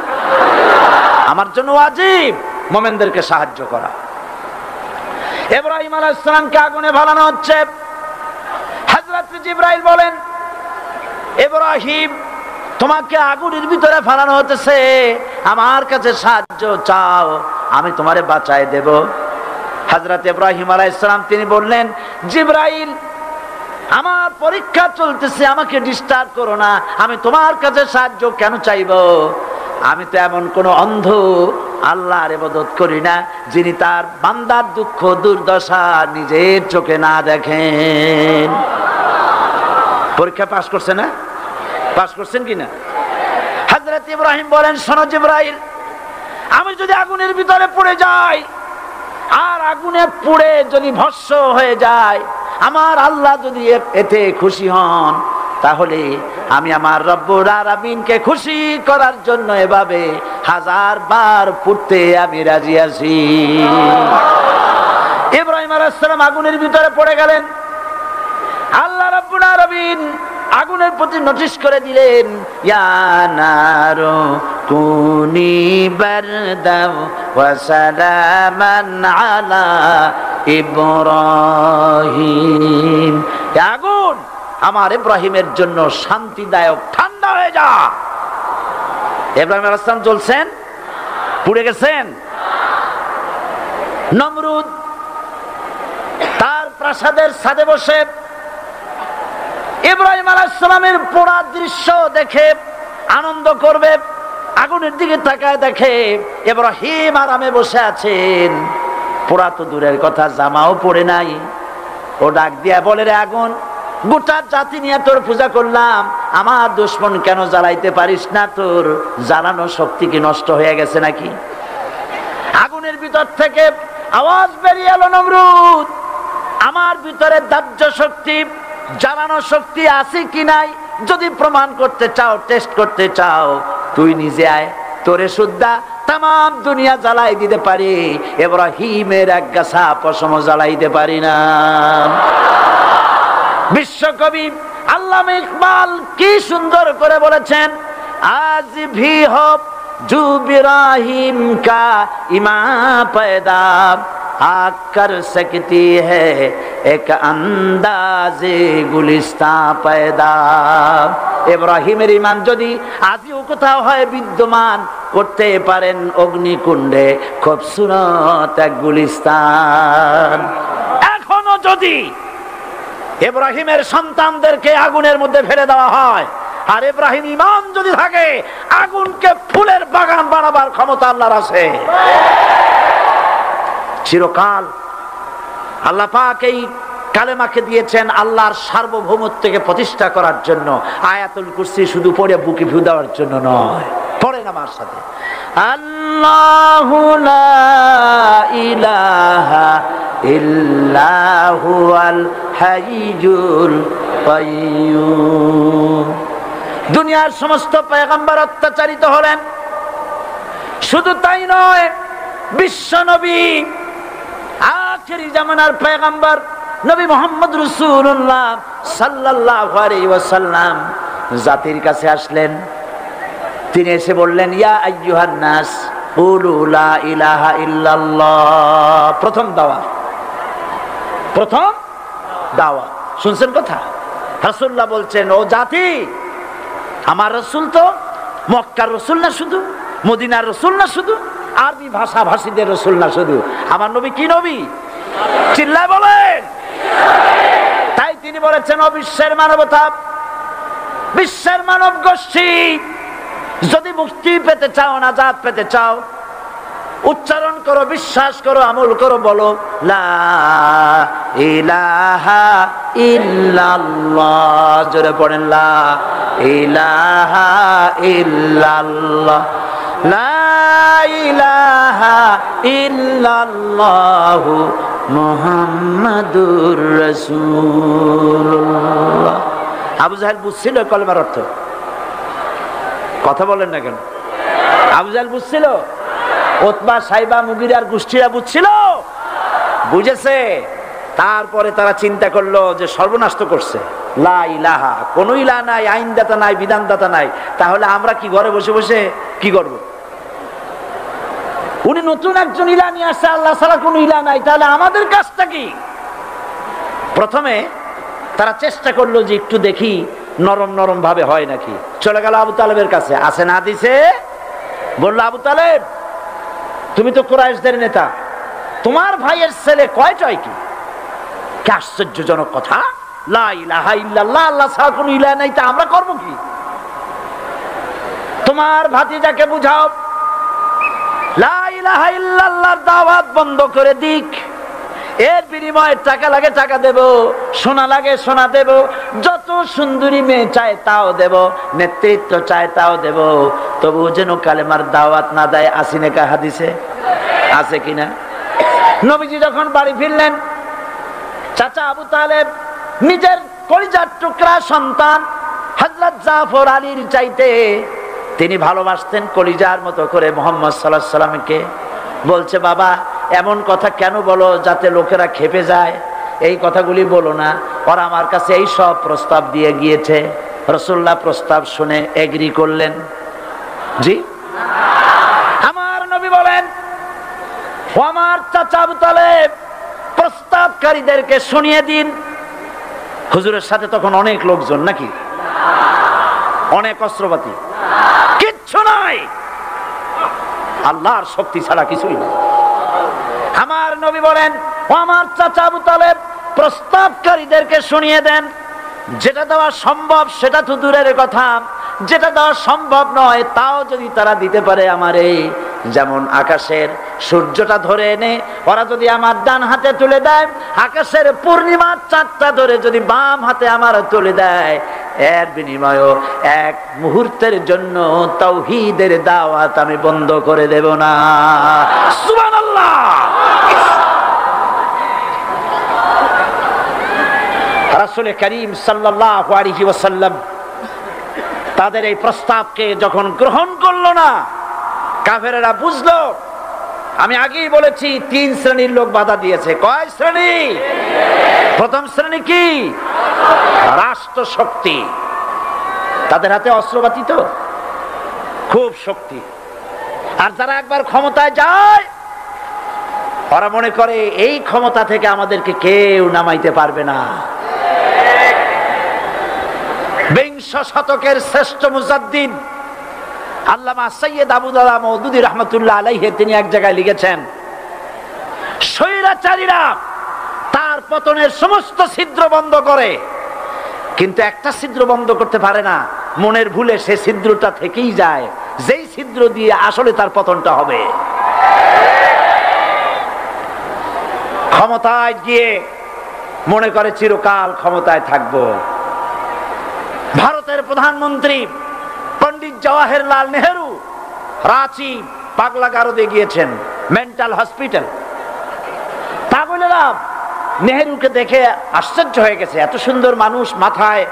আমার জন্য ওয়াজিব মুমিনদেরকে সাহায্য করা। ইব্রাহিম আলাইহিস সালামকে আগুনে ফেলানো হচ্ছে। হযরত জিবরাইল বলেন, ইব্রাহিম তোমাকে আগুনের ভিতরে ফেলানো হতেছে, আমার কাছে সাহায্য চাও, আমি তোমারে বাঁচায় দেব। হযরত ইব্রাহিম আলাইহিস সালাম তিনি বললেন, জিবরাইল আমার পরীক্ষা চলতেছে, আমাকে ডিস্টার্ব করো না, আমি তোমার কাছে সাহায্য কেন চাইবো? আমি তো এমন কোন অন্ধ আল্লাহর ইবাদত করি না যিনি তার বান্দার দুঃখ দুর্দশা নিজের চোখে না দেখেন। পরীক্ষা পাস করছে না? পাস করছেন কিনা? হযরত ইব্রাহিম বলেন, শোনো জিবরাইল, আমি যদি আগুনের ভিতরে পড়ে যাই আর আগুনে পুড়ে যদি ভস্ম হয়ে যায়, আমার আল্লাহ যদি এতে খুশি হন, তাহলে আমি আমার রব্বুল আলামিনকে খুশি করার জন্য এভাবে 1000 বার পুড়তে আমি রাজি আছি। ইব্রাহিম আলাইহিস সালাম আগুনের ভিতরে পড়ে গেলেন। আল্লাহ রাব্বুল আলামিন আগুনের প্রতি নোটিশ করে দিলেন, ইয়া নারু কুনি বারদাও ওয়া সালামান আলা ইব্রাহিম, আগুন আমার ইব্রাহিমের জন্য শান্তিদায়ক ঠান্ডা হয়ে যা। ইব্রাহিম আলাইহিস সালাম জ্বলছেন, পুড়ে গেছেন। নমরুদ তার প্রাসাদের ছাদে বসে ইব্রাহিম আলাইহিস সালামের পোড়া দৃশ্য দেখে আনন্দ করবে, আগুনের দিকে তাকায় দেখে ইব্রাহিম আরামে বসে আছেন। পোড়া তো দূরের কথা, জামাও পড়ে নাই। ও ডাক দিয়া বলে, রে আগুন, গোটা জাতি নিয়ে তোর পূজা করলাম, আমার দুশমন কেন জ্বালাইতে পারিস না? তোর জ্বালানো শক্তি কি নষ্ট হয়ে গেছে নাকি? আগুনের ভিতর থেকে আওয়াজ বেরিয়ে এলো, নমরুদ, আমার ভিতরে দাহ্য শক্তি, জ্বালানো শক্তি আছে কি নাই যদি প্রমাণ করতে চাও, টেস্ট করতে চাও, তুই নিজে আয়, তোরে সুদ্ধা তাম দুনিয়া জ্বালাই দিতে পারি, ইব্রাহিমের এক গাছা পশম জ্বালাইতে পারি না। বিশ্বকবি আল্লামা ইকবাল কি সুন্দর করে বলেছেন, আজ ভি হো জু ইব্রাহিম কা ইমা पैदा आग कर सकती है एक अंदाजे गुलिस्तां पैदा। ইব্রাহিমের ঈমান যদি আজও কোথাও হয় বিদ্যমান, করতে পারেন অগ্নিকুণ্ডে খুবসুরত এক গুলিস্তান। এখনো যদি ইব্রাহিমের সন্তানদেরকে আগুনের মধ্যে ফেলে দেওয়া হয়, আর ইব্রাহিম ঈমান যদি থাকে, আগুনকে ফুলের বাগান বানাবার ক্ষমতা আল্লাহর আছে। চিরকাল আল্লাহ পাক এই কালেমাকে দিয়েছেন আল্লাহর সার্বভৌমত্বকে প্রতিষ্ঠা করার জন্য। আয়াতুল কুরসি শুধু পড়ে বুকে ফু দেওয়ার জন্য নয়। পড়েন আমার সাথে, আল্লাহু লা ইলাহা ইল্লা হুয়াল হাইয়ুল কাইয়্যুম। দুনিয়ার সমস্ত পয়গম্বর অত্যাচারিত হলেন, শুধু তাই নয়, বিশ্ব নবী আখেরি জামানার পয়গম্বর নবী মুহাম্মদ রাসূলুল্লাহ সাল্লাল্লাহু আলাইহি ওয়াসাল্লাম জাতির কাছে আসলেন। তিনি এসে বললেন, ইয়া আইয়ুহান নাস কুলু লা ইলাহা ইল্লাল্লাহ। প্রথম দাওয়া শুনছেন কথা? রাসূলুল্লাহ বলছেন, ও জাতি, আমার রাসূল তো মক্কার রাসূল না শুধু, মদিনার রাসূল না শুধু, আরবি ভাষা ভাষীদের রাসূল না শুধু, আমার নবী কি নবী? চিল্লায় বলেন। তাই তিনি বলেছেন, ও বিশ্বের মানবতা, বিশ্বের মানব গোষ্ঠী, যদি মুক্তি পেতে চাও, নাজাত পেতে চাও, উচ্চারণ করো, বিশ্বাস করো, আমল করো, বলো লা ইলাহা ইল্লাল্লাহ। জোরে পড়েন, লা ইলাহা ইল্লাল্লাহ, লা ইলাহা ইল্লাল্লাহু মুহাম্মাদুর রাসূলুল্লাহ। আবু জাহেল বুঝছিল কলেমার অর্থ? কথা বলেন না কেন? আবু জাহেল বুঝছিল? উতবা, সাইবা, মুগিরার গোষ্ঠীরা বুঝছিল? বুঝেছে। তারপরে তারা চিন্তা করলো যে সর্বনাশ তো করছে, লা ইলাহা, কোন ইলাহ নাই, আইনদাতা নাই, বিধানদাতা নাই, তাহলে আমরা কি ঘরে বসে বসে কি করব? উনি নতুন একজন ইলাহ নিয়ে আসছে, আল্লাহ ছাড়া কোন ইলাহ নাই, তাহলে আমাদের কাজটা কি? প্রথমে তারা চেষ্টা করলো যে একটু দেখি নরম নরম ভাবে হয় নাকি। চলে গেল আবু তালেবের কাছে, আছে না দিছে, বললো আবু তালেব তুমি তো কুরাইশদের নেতা, তোমার ভাইয়ের ছেলে কয়টাই কি? কি আশ্চর্যজনক কথা, লা ইলাহা ইল্লাল্লাহ, আল্লাহ ছাড়া কোনো ইলাহ নাই, তা আমরা করব কি? তোমার ভাতিজাকে বুঝাও লা ইলাহা ইল্লাল্লাহর দাওয়াত বন্ধ করে দিক, এর বিনিময়ে টাকা লাগে টাকা দেব, সোনা লাগে সোনা দেব, যত সুন্দরী মেয়ে চায় তাও দেব, নেতৃত্ব চায় তাও দেব, তবু যেন কালেমার দাওয়াত না দেয়। আসিনে কা হাদিসে আছে কিনা? নবীজি যখন বাড়ি ফিরলেন, চাচা আবু তালেব নিজের কলিজার টুকরা সন্তান হযরত জাফর আলীর চাইতে তিনি ভালোবাসতেন কলিজার মতো করে মুহাম্মদ সাল্লাল্লাহু আলাইহি সাল্লামকে। বলছে বাবা এমন কথা কেন বলো যাতে লোকেরা খেপে যায়, এই কথাগুলি বলো না, ওরা আমার কাছে এই সব প্রস্তাব দিয়ে গিয়েছে। রাসূলুল্লাহ প্রস্তাব শুনে এগ্রি করলেন। জি, আমার নবী বলেন ও আমার চাচা আবু তালেব প্রস্তাবকারীদেরকে শুনিয়ে দিন। হুজুরের সাথে তখন অনেক লোকজন নাকি, অনেক অস্ত্রপাতি, কিচ্ছু নাই, আল্লাহর শক্তি ছাড়া কিছুই না। আমার নবী বলেন ও আমার চাচা আবু তালেব প্রস্তাবকারীদেরকে শুনিয়ে দেন, যেটা দেওয়া সম্ভব সেটা তো দূরের কথা, যেটা দেওয়া সম্ভব নয় তাও যদি তারা দিতে পারে আমারে, যেমন আকাশের সূর্যটা ধরে এনে ওরা যদি আমার ডান হাতে তুলে দেয়, আকাশের পূর্ণিমার চাঁদটা ধরে যদি বাম হাতে আমার তুলে দেয়, এর বিনিময়ে এক মুহূর্তের জন্য তাওহীদের দাওয়াত আমি বন্ধ করে দেব না। সুবহানাল্লাহ। রাসূল করিম সাল্লাল্লাহু আলাইহি ওয়াসাল্লাম তাদের এই প্রস্তাবকে যখন গ্রহণ করলো না, কাফেরেরা বুঝলো, আমি আগেই বলেছি 3 শ্রেণীর লোক বাধা দিয়েছে। কয় শ্রেণী? প্রথম শ্রেণী কি? রাষ্ট্র শক্তি, তাদের হাতে অস্ত্রপাতি তো খুব শক্তি, আর যারা একবার ক্ষমতায় যায় ওরা মনে করে এই ক্ষমতা থেকে আমাদেরকে কেউ নামাইতে পারবে না। বিংশ শতকের শ্রেষ্ঠ মুজাদ্দিদ আল্লামা সৈয়দ আবুদুল্লাহ মওদুদী রাহমাতুল্লাহ আলাইহি তিনি এক জায়গায় লিখেছেন, স্বৈরাচারীরা তার পতনের সমস্ত ছিদ্র বন্ধ করে, কিন্তু একটা ছিদ্র বন্ধ করতে পারে না, মনের ভুলে সে ছিদ্রটা থেকেই যায়, যেই ছিদ্র দিয়ে আসলে তার পতনটা হবে। ক্ষমতায় গিয়ে মনে করে চিরকাল ক্ষমতায় থাকবো। ভারতের প্রধানমন্ত্রী পণ্ডিত জওয়াহরলাল নেহেরু রাঁচি পাগলাগারদে গিয়েছেন, মেন্টাল হসপিটাল। পাগলেরা নেহেরুকে দেখে আশ্চর্য হয়ে গেছে, এত সুন্দর মানুষ, মাথায়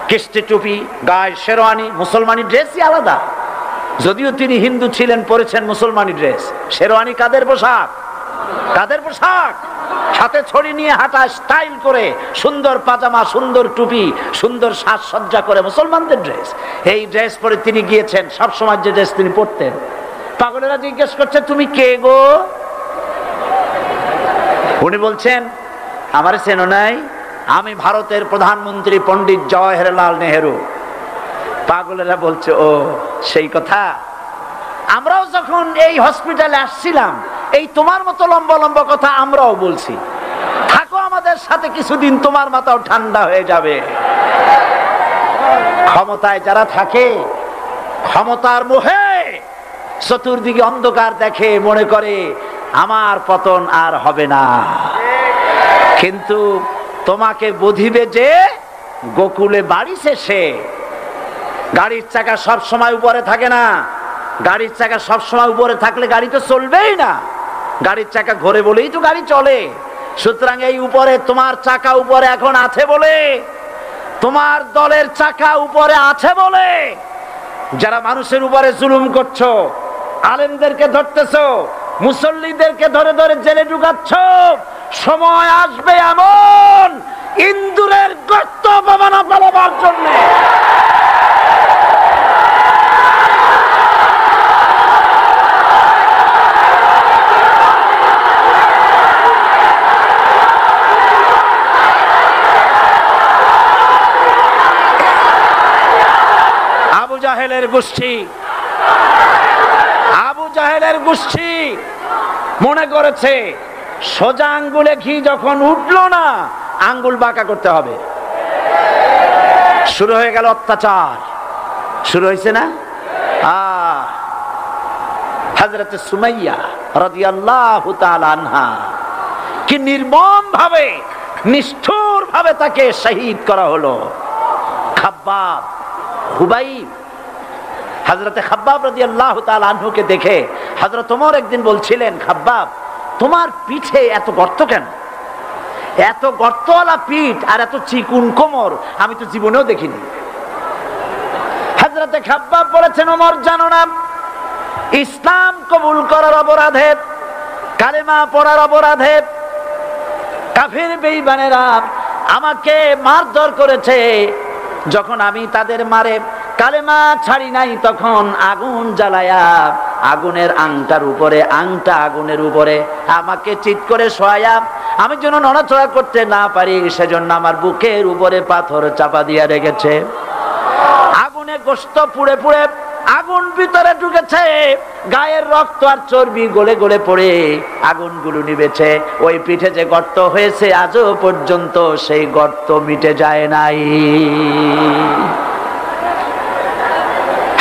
কিস্তি টুপি, গায়ে শেরওয়ানি, মুসলমানি ড্রেসই আলাদা, যদিও তিনি হিন্দু ছিলেন, পরেছেন মুসলমানি ড্রেস। শেরওয়ানি কাদের পোশাক? কাদের পোশাক? হাতে ছড়ি নিয়ে হাঁটা, স্টাইল করে, সুন্দর পাজামা, সুন্দর টুপি, সুন্দর সাজসজ্জা করে, মুসলমানদের ড্রেস। এই ড্রেস পরে তিনি গিয়েছেন, সবসময় যে ড্রেস তিনি পরতেন। পাগলেরা জিজ্ঞেস করছে তুমি কে গো? উনি বলছেন আমারে চেনো নাই, আমি ভারতের প্রধানমন্ত্রী পণ্ডিত জওয়াহরলাল নেহেরু। পাগলেরা বলছে ও সেই কথা, আমরাও যখন এই হসপিটালে আসছিলাম এই তোমার মতো লম্বা লম্বা কথা আমরাও বলছি, থাকো আমাদের সাথে কিছুদিন, তোমার মাথাও ঠান্ডা হয়ে যাবে। ক্ষমতায় যারা থাকে, ক্ষমতার মোহে চতুর্দিকে অন্ধকার দেখে, মনে করে আমার পতন আর হবে না। কিন্তু তোমাকে বুঝিবে যে গোকুলে বাড়ি শেষে, গাড়ির চাকা সব সময় উপরে থাকে না, গাড়ির চাকা সব সময় উপরে থাকলে গাড়ি তো চলবেই না। গাড়ির চাকা ঘোরে বলেই তো গাড়ি চলে। সুতরাং এই উপরে তোমার চাকা উপরে এখন আছে বলে, তোমার দলের চাকা উপরে আছে বলে যারা মানুষের উপরে জুলুম করছো, আলেমদেরকে ধরতেছো, মুসল্লিদেরকে ধরে ধরে জেলে ঢুকাচ্ছ, সময় আসবে এমন ইন্দুরের গর্ত অপমানা পালাবার জন্য। আবু জাহেলের গোষ্ঠী মনে করেছে সোজা আঙ্গুলে ঘি যখন উঠলো না, আঙ্গুল বাঁকা করতে হবে। শুরু হয়ে গেল অত্যাচার, শুরু হয়েছে না? হযরত সুমাইয়া রাদিয়াল্লাহু তাআলা আনহা কি নির্মম ভাবে, নিষ্ঠুর ভাবে তাকে শহীদ করা হলো। খাব্বাব, খুবাইব, হযরতে খাব্বাব রাদিয়াল্লাহু তাআলা আনহুকে দেখে হযরত ওমর একদিন বলছিলেন, খাব্বাব তোমার পিঠে এত গর্ত কেন? এত গর্তওয়ালা পিঠ আর এত চিকুন কোমর আমি তো জীবনেও দেখিনি। হযরতে খাব্বাব বলেছেন, ওমর জানো না, ইসলাম কবুল করার অপরাধে, কালেমা পড়ার অপরাধে কাফির বেঈমানেরা আমাকে মারধর করেছে। যখন আমি তাদের মারে কালেমা ছাড়ি নাই, তখন আগুন জ্বালায়া আগুনের আংটার উপরে, আংটা আগুনের উপরে আমাকে চিৎ করে শোয়ায়া, আমি যেন নড়াচড়া করতে না পারি সেজন্য আমার বুকের উপরে পাথর চাপা দিয়া রেখেছে। আগুনে গোশত পুড়ে পুড়ে আগুন ভিতরে ঢুকেছে, গায়ের রক্ত আর চর্বি গলে গলে পড়ে আগুনগুলো নিবেছে। ওই পিঠে যে গর্ত হয়েছে আজও পর্যন্ত সেই গর্ত মিটে যায় নাই।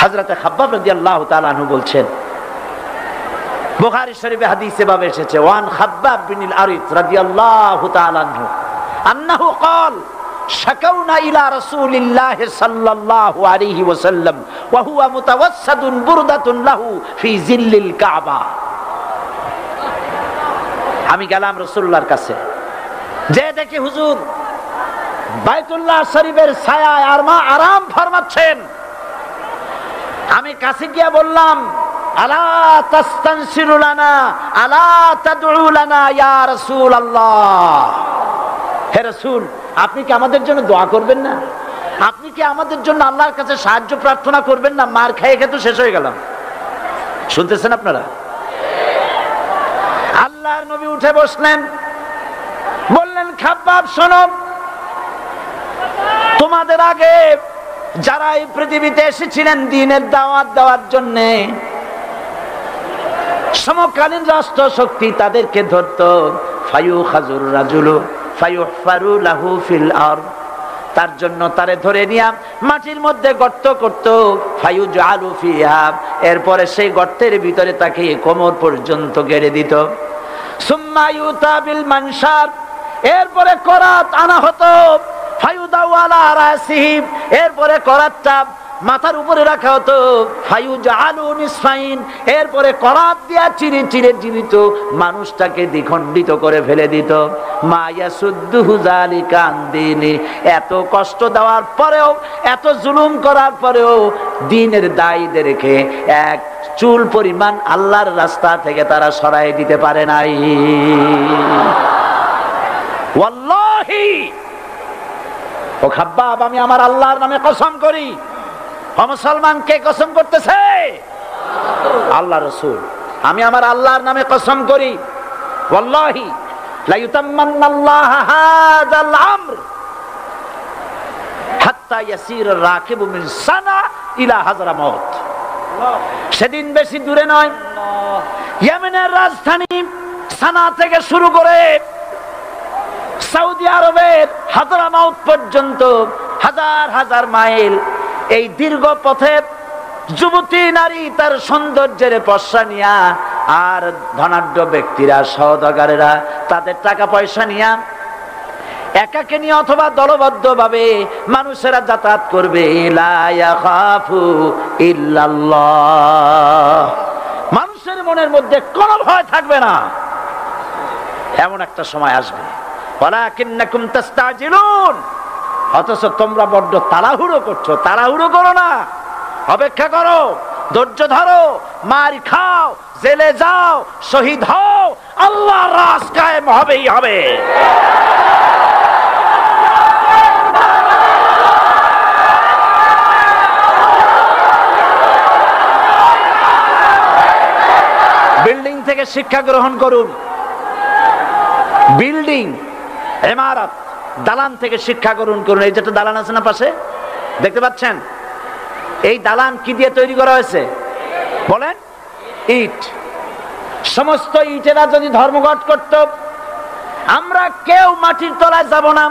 হযরতে খাব্বাব রাদিয়াল্লাহু তাআলা আনহু বলছেন, বুখারী শরীফে হাদিসে ভাবে এসেছে, ওয়ান খাব্বাব বিন আরিত রাদিয়াল্লাহু তাআলা আনহু আন্নাহু قال শাকাউনা ইলা রাসূলিল্লাহি সাল্লাল্লাহু আলাইহি ওয়াসাল্লাম ওয়া হুয়া মুতাওয়াসসাদুন বুরদাতুন লাহু ফি জিল্লিল কাবা। আমি গেলাম রাসূলুল্লাহর কাছে, যে দেখি হুজুর বাইতুল্লাহ শরীফের ছায়ায় আরাম ফরমাচ্ছেন। আমি কাছে গিয়ে বললাম, আলা তাস্তানসিরু লানা আলা তাদউ লানা ইয়া রাসূলুল্লাহ, হে রাসূল আপনি কি আমাদের জন্য দোয়া করবেন না? আপনি কি আমাদের জন্য আল্লাহর কাছে সাহায্য প্রার্থনা করবেন না? মার খেয়ে খেয়ে তো শেষ হয়ে গেলাম। শুনতেছেন আপনারা? আল্লাহর নবী উঠে বসলেন, বললেন, খাব্বাব শোনো, তোমাদের আগে যারা এই পৃথিবীতে এসেছিলেন দ্বীনের দাওয়াত দেওয়ার জন্য, সমকালীন রাষ্ট্র শক্তি তাদেরকে ধরত, ফায়ুখাজুর রাজুলু ফায়ুহফারু লাহু ফিল আরদ, তার জন্য তারে ধরে নিয়া মাটির মধ্যে গর্ত করত, ফায়ুজআলু ফিহা, এরপরে সেই গর্তের ভিতরে তাকে কোমর পর্যন্ত গেড়ে দিত। সুম্মা ইউতা বিল মানশার, এরপরে করাত আনা হতো, ফায়ুদাউ আলা রাসিহি, এরপরে করাতটা মাথার উপরে রাখা হতো, ফায়ুজআলু নিসফাইন, এরপরে করাত দিয়া চিরে চিরে জীবিত মানুষটাকে দ্বিখণ্ডিত করে ফেলে দিত। মা ইয়াসুদ্দুহু যালিকা আন দীনি, এত কষ্ট দেওয়ার পরেও, এত জুলুম করার পরেও দ্বীনের দায়ীদেরকে এক চুল পরিমাণ আল্লাহর রাস্তা থেকে তারা সরাই দিতে পারে নাই। ওয়াল্লাহি, ও খাব্বাব, আমি আমার আল্লাহর নামে কসম করি। ও মুসলমান, কে কসম করতেছে? আল্লাহ রাসূল। আমি আমার আল্লাহর নামে কসম করি, ওয়াল্লাহি লা ইউতাম্মান্নাল্লাহু হাযাল আমর হাত্তা ইয়াসির রাকিবু মিন সানা ইলা হাযরামাউত। সেদিন বেশি দূরে নয়, ইয়েমেনের রাজধানী সানা থেকে শুরু করে সৌদি আরবের হাযরামাউত পর্যন্ত হাজার হাজার মাইল, এই দীর্ঘ পথে যুবতী নারী তার সৌন্দর্যের পশ্চা নিয়া, আর ধনাঢ্য ব্যক্তিরা, সওদাগরেরা তাদের টাকা পয়সা নিয়া একাকে নিয়ে অথবা দলবদ্ধ ভাবে মানুষেরা যাতায়াত করবে। লা ইয়াখাফু ইল্লাল্লাহ, মানুষের মনের মধ্যে কোনো ভয় থাকবে না। এমন একটা সময় আসবে, ওয়ালাকিন্নাকুম তাস্তাজিলুন, অথচ তোমরা বড্ড তাড়াহুড়ো করছো। তাড়াহুড়ো করো না, অপেক্ষা করো, ধৈর্য ধরো, মার খাও, জেলে যাও, শহীদ হও, আল্লাহর রাজ কায়েম হবেই হবে। বিল্ডিং থেকে শিক্ষা গ্রহণ করুন। বিল্ডিং, ইমারত, দালান থেকে শিক্ষা গ্রহণ করুন। এই যেটা দালান আছে না পাশে, দেখতে পাচ্ছেন? এই দালান কি দিয়ে তৈরি করা হয়েছে বলেন? ইট। সমস্ত ইটেরা যদি ধর্মঘট করত, আমরা কেউ মাটির তলায় যাব না,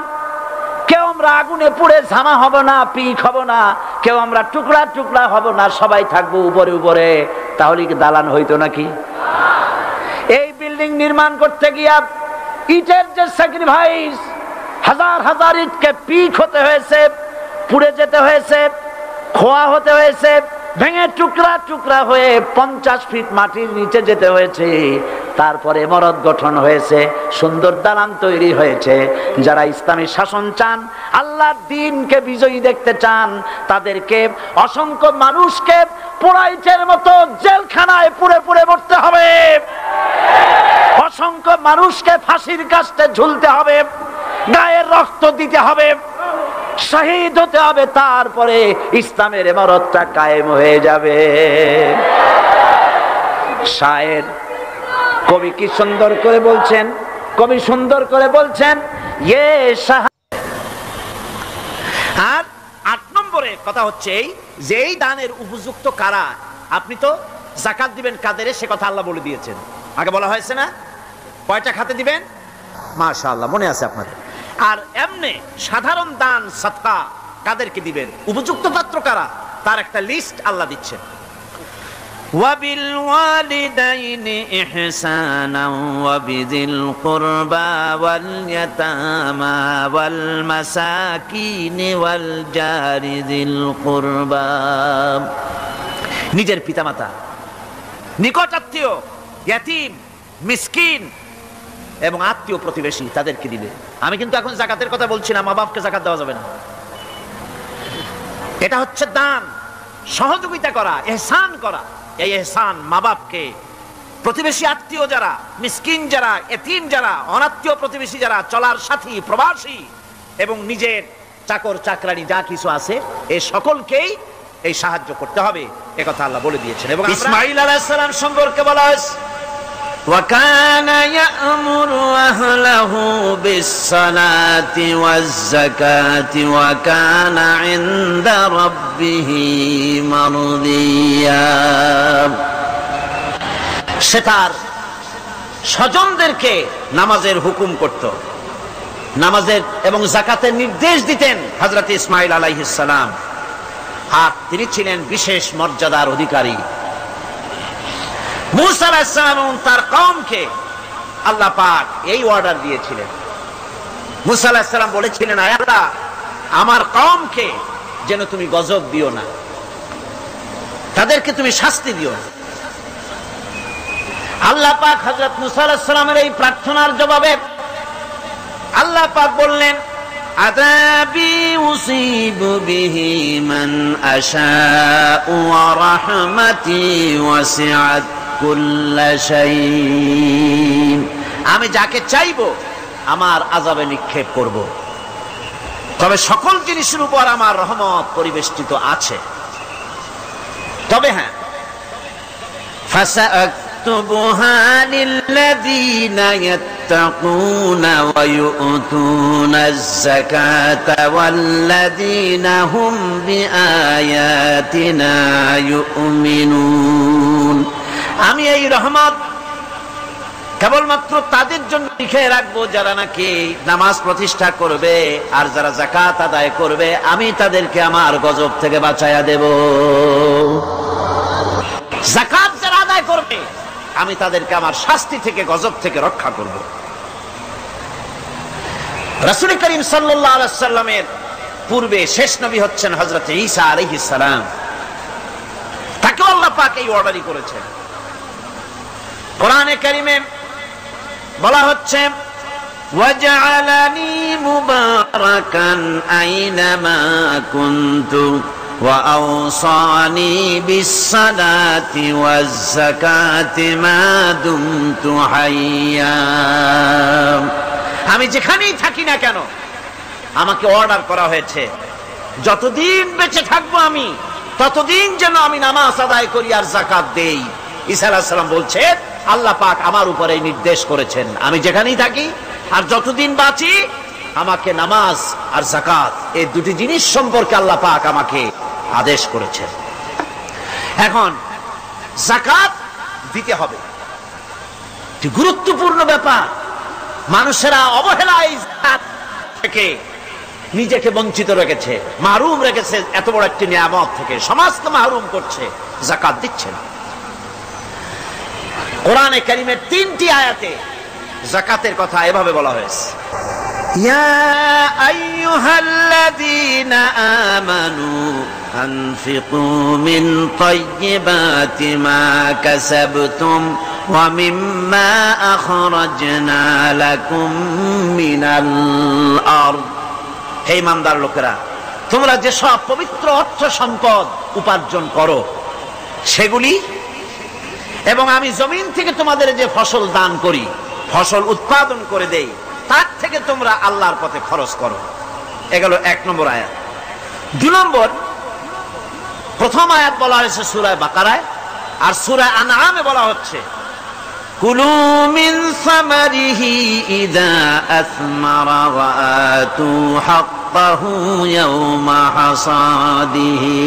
কেউ আমরা আগুনে পুড়ে ঝামা হব না, পিক হব না, কেউ আমরা টুকরা টুকরা হব না, সবাই থাকবো উপরে উপরে, তাহলে কি দালান হইতো নাকি? এই বিল্ডিং নির্মাণ করতে গিয়া ইটের যে স্যাক্রিফাইস, হাজার হাজার ইটকে পিক হতে হয়েছে, পুড়ে যেতে হয়েছে, খোয়া হতে হয়েছে, ভেঙে টুকরা টুকরা হয়ে 50 ফিট মাটির নিচে যেতে হয়েছে, তারপরে ইমারত গঠন হয়েছে, সুন্দর দালান তৈরি হয়েছে। যারা ইসলামী শাসন চান, আল্লাহর দ্বীনকে বিজয়ী দেখতে চান, তাদেরকে অসংখ্য মানুষকে পোড়াইটের মতো জেলখানায় পুড়ে পুড়ে মরতে হবে, অসংখ্য মানুষকে ফাঁসির কাস্টে ঝুলতে হবে, গায়ের রক্ত দিতে হবে, শহীদ হতে হবে, তারপরে ইসলামের ইমারতটা কায়েম হয়ে যাবে। শায়ের কবি কি সুন্দর করে বলছেন, কবি সুন্দর করে বলছেন, ইয়ে শাহ। আর 8 নম্বরে কথা হচ্ছে এই যে এই দানের উপযুক্ত কারা। আপনি তো যাকাত দিবেন কাদের, সে কথা আল্লাহ বলে দিয়েছেন, আগে বলা হয়েছে না? কয়টা খাতে দিবেন? মাশাআল্লাহ, মনে আছে আপনাদের। আর এমনি সাধারণ দান সাদকা কাদেরকে দিবেন, উপযুক্ত পাত্র কারা, তার একটা লিস্ট আল্লাহ দিচ্ছেন। ওয়াবিল ওয়ালিদাইনি ইহসানান ওয়াবিযিল কুরবা ওয়াল ইয়াতামা ওয়াল মাসাকিন ওয়াল জারি যিল কুরবা। নিজের পিতামাতা, নিকট আত্মীয়, ইয়াতীম, মিসকিন এবং আত্মীয় প্রতিবেশী, তাদেরকে দিবে। আমি কিন্তু এখন যাকাতের কথা বলছি না, মা বাপকে যাকাত দেওয়া যাবে না। এটা হচ্ছে দান, সহযোগিতা করা, ইহসান করা। এই ইহসান মা বাপকে, প্রতিবেশী, আত্মীয় যারা, মিসকিন যারা, এতিম যারা, অনাত্মীয় প্রতিবেশী যারা, চলার সাথী, প্রবাসী এবং নিজের চাকর চাকরানি যা কিছু আছে, এই সকলকেই এই সাহায্য করতে হবে, একথা আল্লাহ বলে দিয়েছেন। এবং ইসমাঈল আলাইহিস সালাম সম্পর্কে বলা হয়েছে, وَكَانَ يَأْمُرُ أَهْلَهُ بِالصَّلَاةِ وَالزَّكَاةِ وَكَانَ عِندَ رَبِّهِ مَرْضِيًّا। সে তার স্বজনদেরকে নামাজের হুকুম করত, নামাজের এবং যাকাতের নির্দেশ দিতেন হযরত ইসমাঈল আলাইহিস সালাম। আর তিনি ছিলেন বিশেষ মর্যাদার অধিকারী। মুসা আলাইহিস সালাম এবং তার কওমকে আল্লাহ পাক এই অর্ডার দিয়েছিলেন। মুসা আলাইহিস সালাম বলেছিলেন, আয় আল্লাহ, আমার কওমকে যেন তুমি গজব দিও না, তাদেরকে তুমি শাস্তি দিও না। আল্লাহ পাক হযরত মুসা আলাইহিস সালামের এই প্রার্থনার জবাবে আল্লাহ পাক বললেন, আযাবি উসিবু বিহি মান আশাউ ওয়া রাহমাতি ওয়াসিআত কুল্লা শাইইন। আমি যাকে চাইবো আমার আযাবে নিক্ষেপ করব, তবে সকল জিনিসের উপর আমার রহমত পরিবেষ্টিত আছে। তবে হ্যাঁ, ফাসাকতুবুহা লিল্লাযীনা ইয়াত্তাকুনা ওয়া ইউতুনাজ যাকাতা ওয়াল্লাযীনা হুম বিআয়াতিনা ইউমিনুন। আমি এই রহমত কেবলমাত্র তাদের জন্য লিখে রাখবো যারা নাকি নামাজ প্রতিষ্ঠা করবে আর যারা যাকাত আদায় করবে, আমি তাদেরকে আমার গজব থেকে বাঁচায়া দেব। যাকাত যারা আদায় করবে আমি তাদেরকে আমার শাস্তি থেকে, গজব থেকে রক্ষা করব। রাসূল করিম সাল্লাল্লাহু আলাইহি ওয়াসাল্লামের পূর্বে শেষ নবী হচ্ছেন হযরত ঈসা আলাইহিস সালাম। তাকে আল্লাহ পাক এই অর্ডারই করেছেন। কোরআনে কারীমে বলা হচ্ছে, ওয়াজআলানি মুবারাকান আইনামা কুনতু ওয়া আওসানি বিস-সালাতি ওয়াজ-যাকাতি মা দুমতু হাইয়া। আমি যেখানেই থাকি না কেন আমাকে অর্ডার করা হয়েছে যতদিন বেঁচে থাকবো আমি ততদিন যেন আমি নামাজ আদায় করি আর যাকাত দেই। ঈসা আলাইহিস সালাম বলছেন আল্লাহ পাক আমার উপরে নির্দেশ করেছেন আমি যেখানেই থাকি আর যতদিন বাঁচি আমাকে নামাজ আর যাকাত এই দুটি জিনিস সম্পর্কে আল্লাহ পাক আমাকে আদেশ করেছেন। এখন যাকাত দিতে হবে, গুরুত্বপূর্ণ ব্যাপার। মানুষেরা অবহেলায় যাকাত থেকে নিজেকে বঞ্চিত রেখেছে, মাহরুম রেখেছে এত বড় একটি নিয়ামত থেকে, সমাজকে মাহরুম করছে, যাকাত দিচ্ছে না। কোরআনে কারীমের 3টি আয়াতে যাকাতের কথা এভাবে বলা হয়েছে, ইয়া আইয়ুহাল্লাযীনা আমানু আনফিকু মিন তাইয়্যিবাতি মা কাসাবতুম ওয়া মিম্মা আখরাজনা লাকুম মিনাল আরদ। হে ইমানদার লোকেরা, তোমরা যে সব পবিত্র অর্থ সম্পদ উপার্জন করো সেগুলি, এবং আমি জমিন থেকে তোমাদের যে ফসল দান করি, ফসল উৎপাদন করে দেই, তার থেকে তোমরা আল্লাহর পথে খরচ করো। এগুলো 1 নম্বর আয়াত। 2 নম্বর, প্রথম আয়াত বলা হয়েছে সূরা বাকারায়, আর সূরা আনআমে বলা হচ্ছে কুলু মিন সামারিহি ইযা আসমারা ওয়া আতু হাক্কাহু ইয়াওমা হাসাদিহি।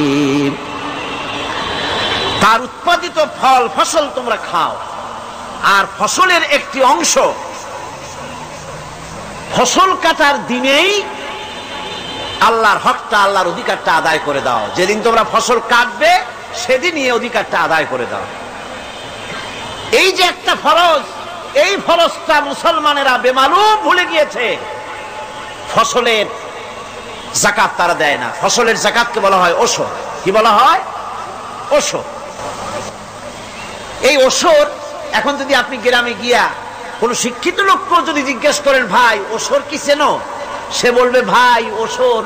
তার উৎপাদিত ফল ফসল তোমরা খাও, আর ফসলের একটি অংশ ফসল কাটার দিনেই আল্লাহর হকটা, আল্লাহর অধিকারটা আদায় করে দাও। যেদিন তোমরা ফসল কাটবে সেদিনই এই অধিকারটা আদায় করে দাও। এই যে একটা ফরজ, এই ফরজটা মুসলমানেরা বেমালুম ভুলে গিয়েছে। ফসলের যাকাত তারা দেয় না। ফসলের যাকাতকে বলা হয় ওশর। কি বলা হয়? ওশর। এই ওশর এখন যদি আপনি গ্রামে গিয়া কোন শিক্ষিত লোককে যদি জিজ্ঞেস করেন ভাই ওশর কি চেনো, সে বলবে ভাই ওশর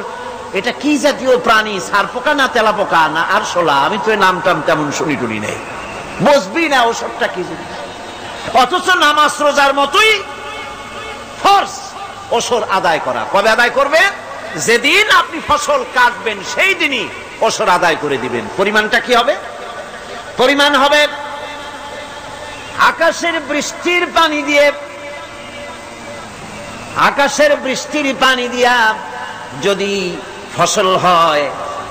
এটা কি জাতীয় প্রাণী, সারপোকা না তেলাপোকা না আরশোলা, আমি তো এই নামটাম তেমন শুনি টুনি নেই, বুঝবি না ওশরটা কি জিনিস। অথচ নামাজ রোজার মতোই ফরজ ওশর আদায় করা। কবে আদায় করবেন? যেদিন আপনি ফসল কাটবেন সেই দিনই ওশর আদায় করে দিবেন। পরিমাণটা কি হবে? পরিমাণ হবে আকাশের বৃষ্টির পানি দিয়ে, আকাশের বৃষ্টির পানি দিয়া যদি ফসল হয়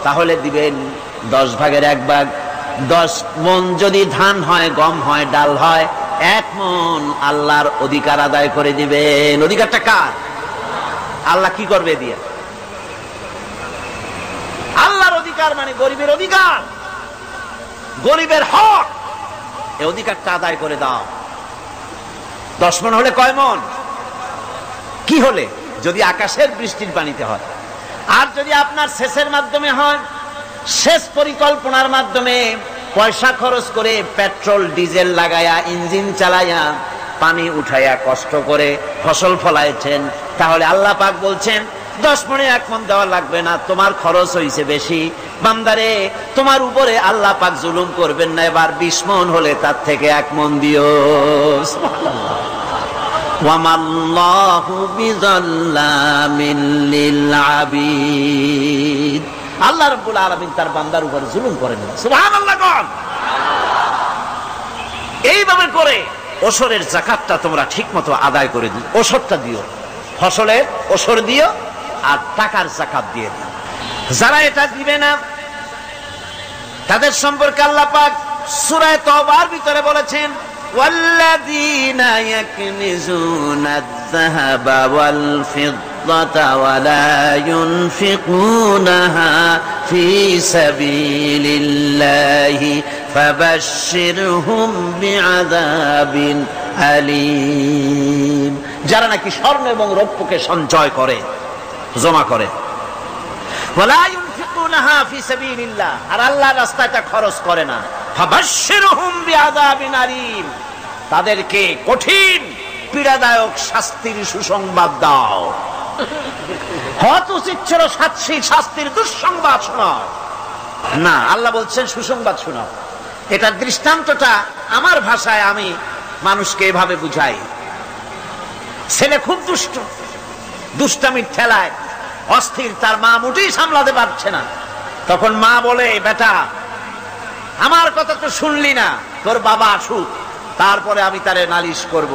তাহলে দিবেন 10 ভাগের 1 ভাগ। 10 মণ যদি ধান হয়, গম হয়, ডাল হয়, 1 মণ আল্লাহর অধিকার আদায় করে দিবেন। অধিকারটা কার? আল্লাহ কি করবে দিয়ে? আল্লাহর অধিকার মানে গরিবের অধিকার, গরিবের হক। এই অধিকারটা আদায় করে দাও। 10 মণ হলে কয় মণ? কি হলে? যদি আকাশের বৃষ্টির পানিতে হয়। আর যদি আপনার সেচের মাধ্যমে হয়, সেচ পরিকল্পনার মাধ্যমে পয়সা খরচ করে পেট্রোল ডিজেল লাগায়া ইঞ্জিন চালায়া পানি উঠাইয়া কষ্ট করে ফসল ফলাইছেন, তাহলে আল্লাহ পাক বলছেন 10 মণে 1 মণ দেওয়া লাগবে না, তোমার খরচ হইছে বেশি। বান্দারে, তোমার উপরে আল্লাহ পাক জুলুম করবেন না, এবার 20 মণ হলে তার থেকে 1 মণ দিও। সুবহানাল্লাহ। ওয়ামাল্লাহু বিযাল্লামিন লিল আবিদ। আল্লাহ রাব্বুল আলামিন তার বান্দার উপরে জুলুম করেন না। সুবহানাল্লাহ। এইভাবে করে ওশরের যাকাতটা তোমরা ঠিকমতো আদায় করে দিও। ওশরটা দিও, ফসলের ওশর দিও, আর টাকার যাকাত দিয়ে দিও। যারা এটা দিবে না তাদের সম্পর্কে আল্লাহ পাক সূরা তাওবার ভিতরে বলেছেন ওয়াল্লাযীনা ইয়াকনিজুনা আয-যাহাবা ওয়াল ফিদ্দাতা ওয়া লা ইউনফিকুনাহা ফি সাবিলিল্লাহি ফাবাশশিরহুম বিআযাবিন আলীম। যারা নাকি স্বর্ণ এবং রৌপ্যকে সঞ্চয় করে, জমা করে, ওয়া লা ইউনফিকুনাহা ফি সাবিলিল্লাহ, আর আল্লাহর রাস্তায় তা খরচ করে না, ফাবাশশিরহুম বিআযাবিন আলীম, তাদেরকে কঠিন পীড়াদায়ক শাস্তির সুসংবাদ দাও। হয়তো উচিত ছিল শাস্তির দুঃসংবাদ শোনাও, না, আল্লাহ বলছেন সুসংবাদ শোনাও। এটা দৃষ্টান্তটা আমার ভাষায় আমি মানুষকে এভাবে বুঝাই। ছেলে খুব দুষ্ট, দুষ্টামির ঠেলায় অস্থির, তার মা মোটেই সামলাতে পারছে না। তখন মা বলে, বেটা আমার কথা তো শুনলি না, তোর বাবা আসুক, তারপরে আমি তারে নালিশ করব।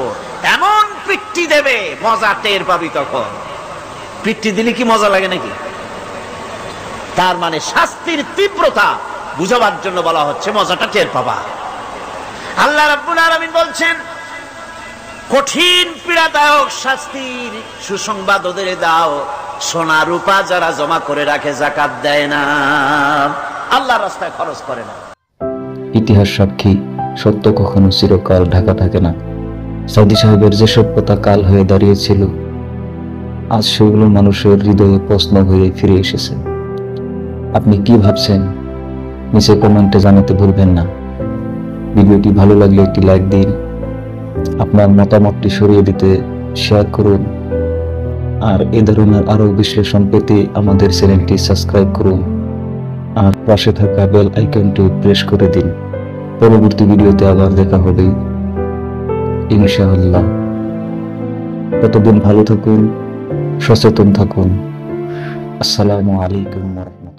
এমন পিট্টি দেবে, মজা টের পাবি। তখন পিট্টি দিলে কি মজা লাগে নাকি? তার মানে শাস্তির তীব্রতা বুঝাবার জন্য বলা হচ্ছে, মজাটা টের পাবা। আল্লাহ রাব্বুল আলামিন বলছেন, কঠিন পীড়াদায়ক শাস্তির সুসংবাদ ওদের দাও, সোনা রূপা যারা জমা করে রাখে, যাকাত দেয় না, আল্লাহর রাস্তায় খরচ করে না। ইতিহাস সাক্ষী, সত্য কখনো চিরকাল ঢাকা থাকে না। সাউদী সাহেবের যে সভ্যতা কাল হয়ে দাঁড়িয়েছিল, আজ সেগুলো মানুষের হৃদয়ে প্রশ্ন হয়ে ফিরে এসেছে। আপনি কি ভাবছেন? নিচে কমেন্টে জানাতে ভুলবেন না। ভিডিওটি ভালো লাগলে একটি লাইক দিন, আপনার মতামতটি সরিয়ে দিতে শেয়ার করুন, আর এ ধরনের আরো বিশ্লেষণ পেতে আমাদের চ্যানেলটি সাবস্ক্রাইব করুন, আর পাশে থাকা বেল আইকনটি প্রেস করে দিন। পরবর্তী ভিডিওতে আবার দেখা হবে ইনশাআল্লাহ। ততদিন ভালো থাকুন, সচেতন থাকুন। আসসালামু আলাইকুম ওয়া রাহমাতুল্লাহ।